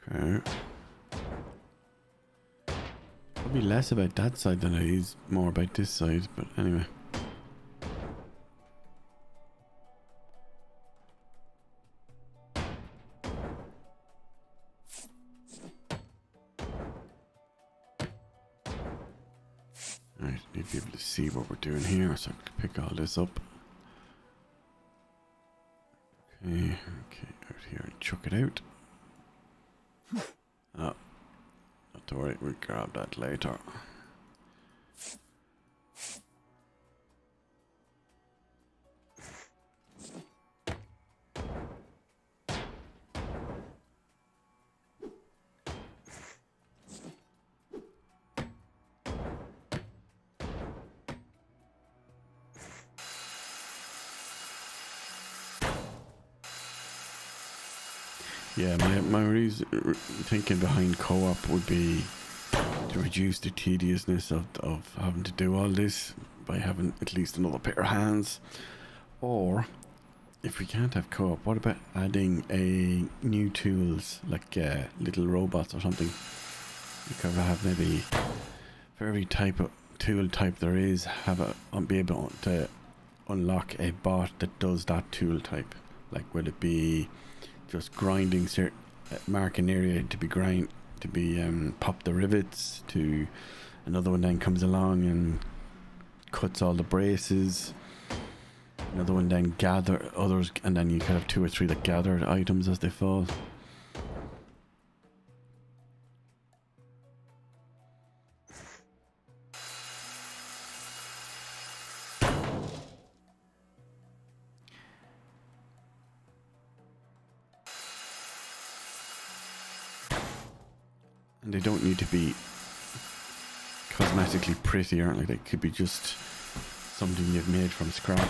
Okay. be less about that side than it is more about this side, but anyway. Right, need to be able to see what we're doing here, so I can pick all this up. Okay, out here and chuck it out. Oh, not to worry, we'll grab that later. Yeah, my reason thinking behind co-op would be to reduce the tediousness of having to do all this by having at least another pair of hands. Or if we can't have co-op, what about adding new tools like little robots or something? You could have maybe for every type of tool type there is, be able to unlock a bot that does that tool type. Like, will it be just grinding certain marking area to be pop the rivets, to another one then comes along and cuts all the braces, another one then gather others, and then you could have 2 or 3 that gather items as they fall. And they don't need to be cosmetically pretty, aren't they? They could be just something you've made from scrap.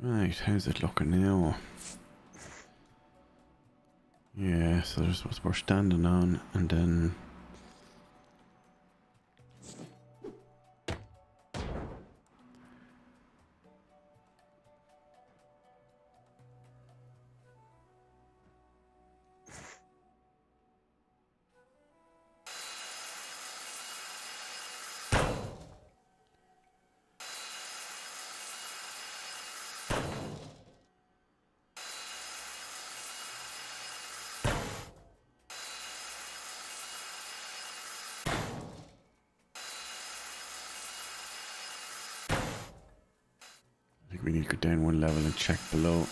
Right, how's it looking now? Yeah, so there's what we're standing on, and then we need to go down one level and check below.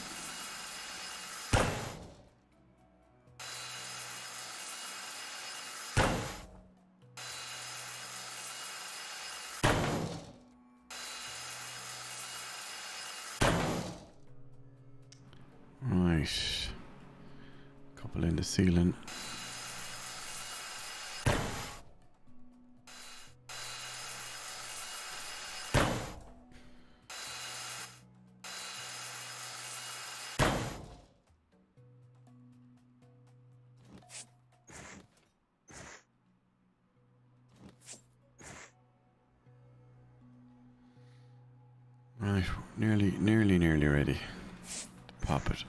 Right. Couple in the ceiling. Right, nearly ready to pop it.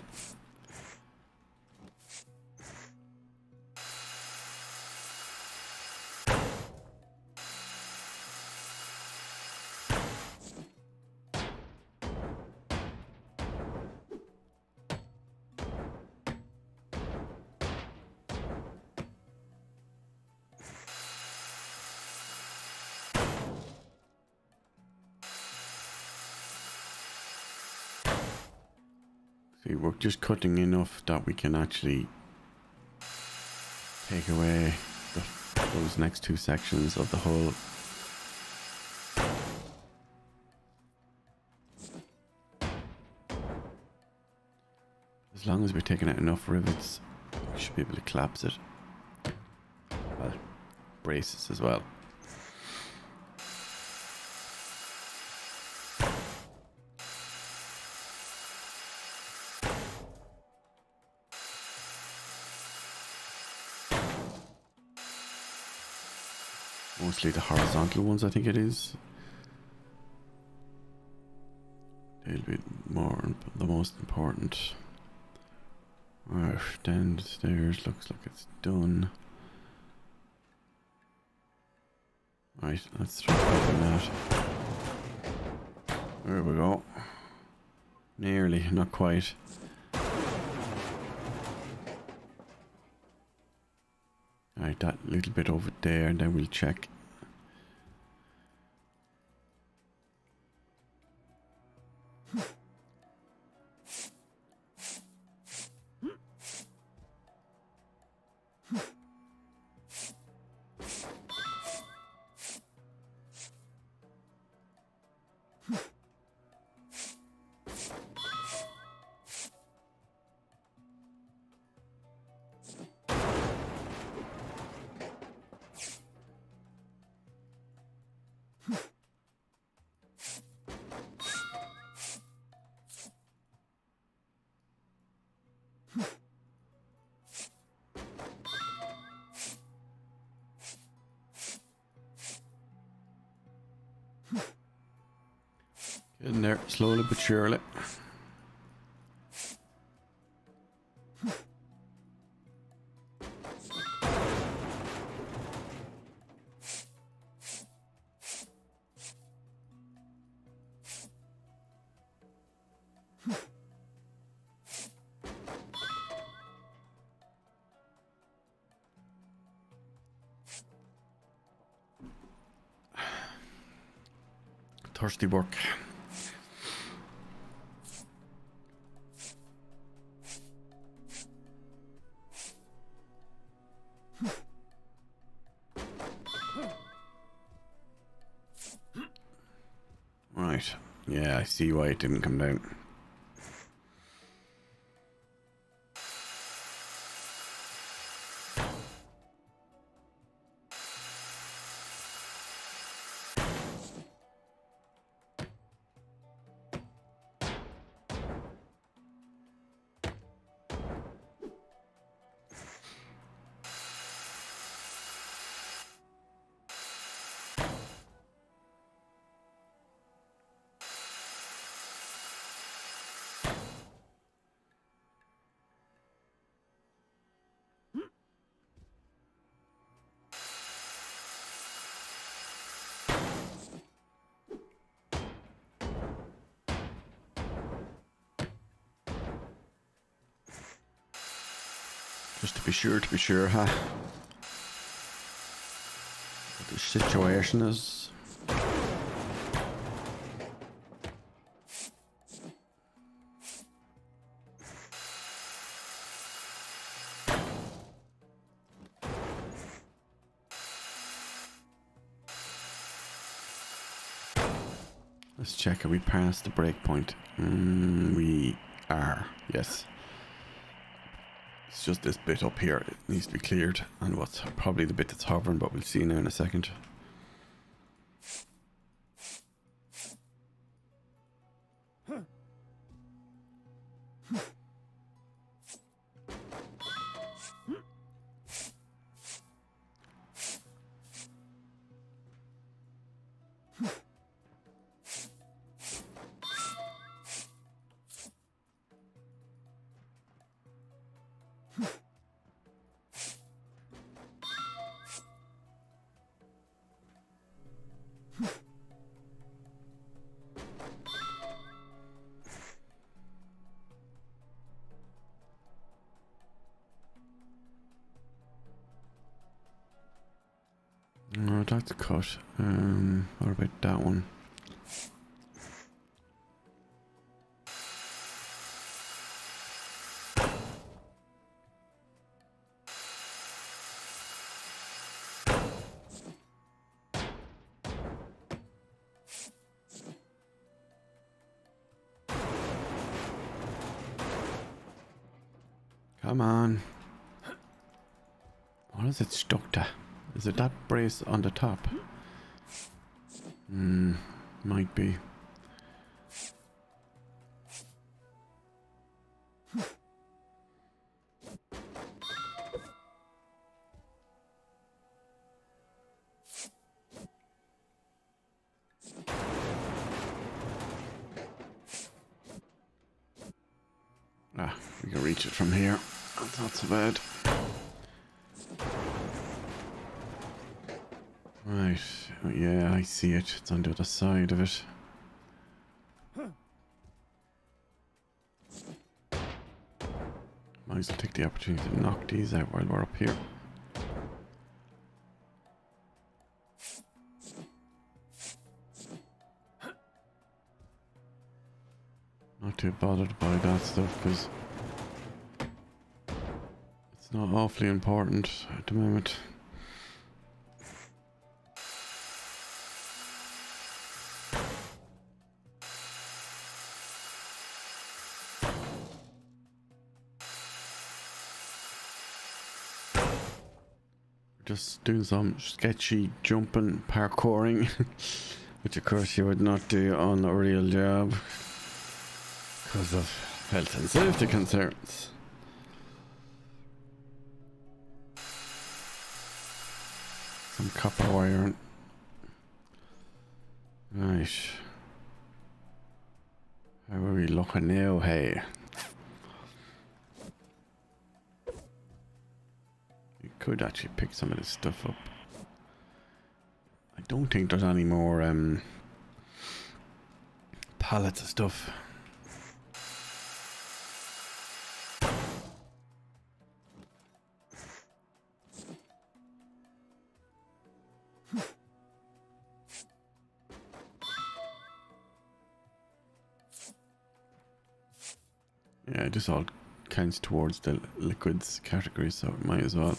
See, we're just cutting enough that we can actually take away those next 2 sections of the hull. As long as we're taking out enough rivets, we should be able to collapse it. Well, braces as well. Mostly the horizontal ones, I think it is. They'll be the most important. Right, downstairs looks like it's done. Right, let's try open that. There we go. Nearly, not quite. Alright, that little bit over there, and then we'll check. Getting there, slowly but surely. Thirsty work. Right. Yeah, I see why it didn't come down. Just to be sure, huh? What the situation is. Let's check, are we past the breakpoint? We are, yes. It's just this bit up here, it needs to be cleared, and what's probably the bit that's hovering, but we'll see now in a second. No, that's cut. What about that one? Come on. What is it stuck to? Is it that brace on the top? Might be. We can reach it from here. That's not so bad. Right. Oh, yeah, I see it. It's on the other side of it. Might as well take the opportunity to knock these out while we're up here. Not too bothered by that stuff because it's not awfully important at the moment. Just doing some sketchy jumping, parkouring, which of course you would not do on a real job because of health and safety concerns. Some copper wiring. Right. How are we looking now, hey? Could actually pick some of this stuff up. I don't think there's any more pallets of stuff. Yeah, this all counts towards the liquids category, so it might as well.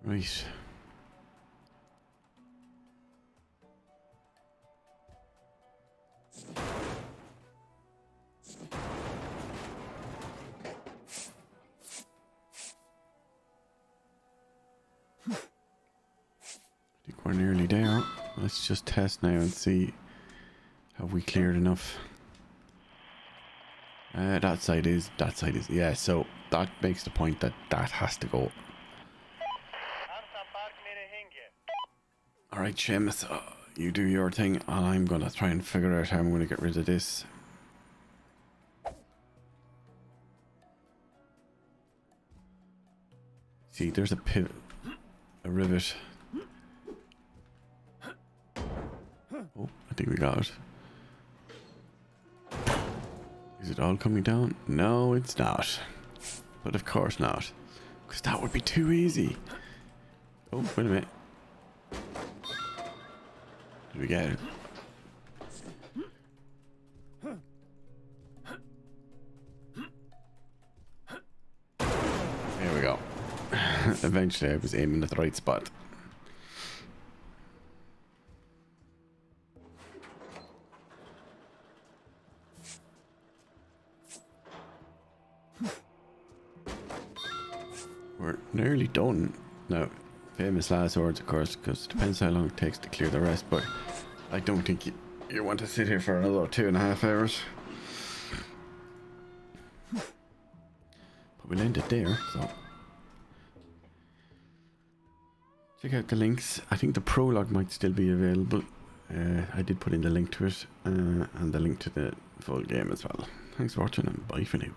Right. I think we're nearly there. Let's just test now and see have we cleared enough. That side is, yeah, so that makes the point that that has to go. Alright, Seamus, you do your thing, and I'm gonna try and figure out how I'm gonna get rid of this. See, there's a pivot, a rivet. Oh, I think we got it. Is it all coming down? No, it's not. But of course not. Because that would be too easy. Oh, wait a minute. Did we get it? There we go. Eventually I was aiming at the right spot. We're nearly done. Now, famous last words, of course, because it depends how long it takes to clear the rest, but I don't think you want to sit here for another 2.5 hours. But we'll end it there, so. Check out the links. I think the prologue might still be available. I did put in the link to it, and the link to the full game as well. Thanks for watching, and bye for now.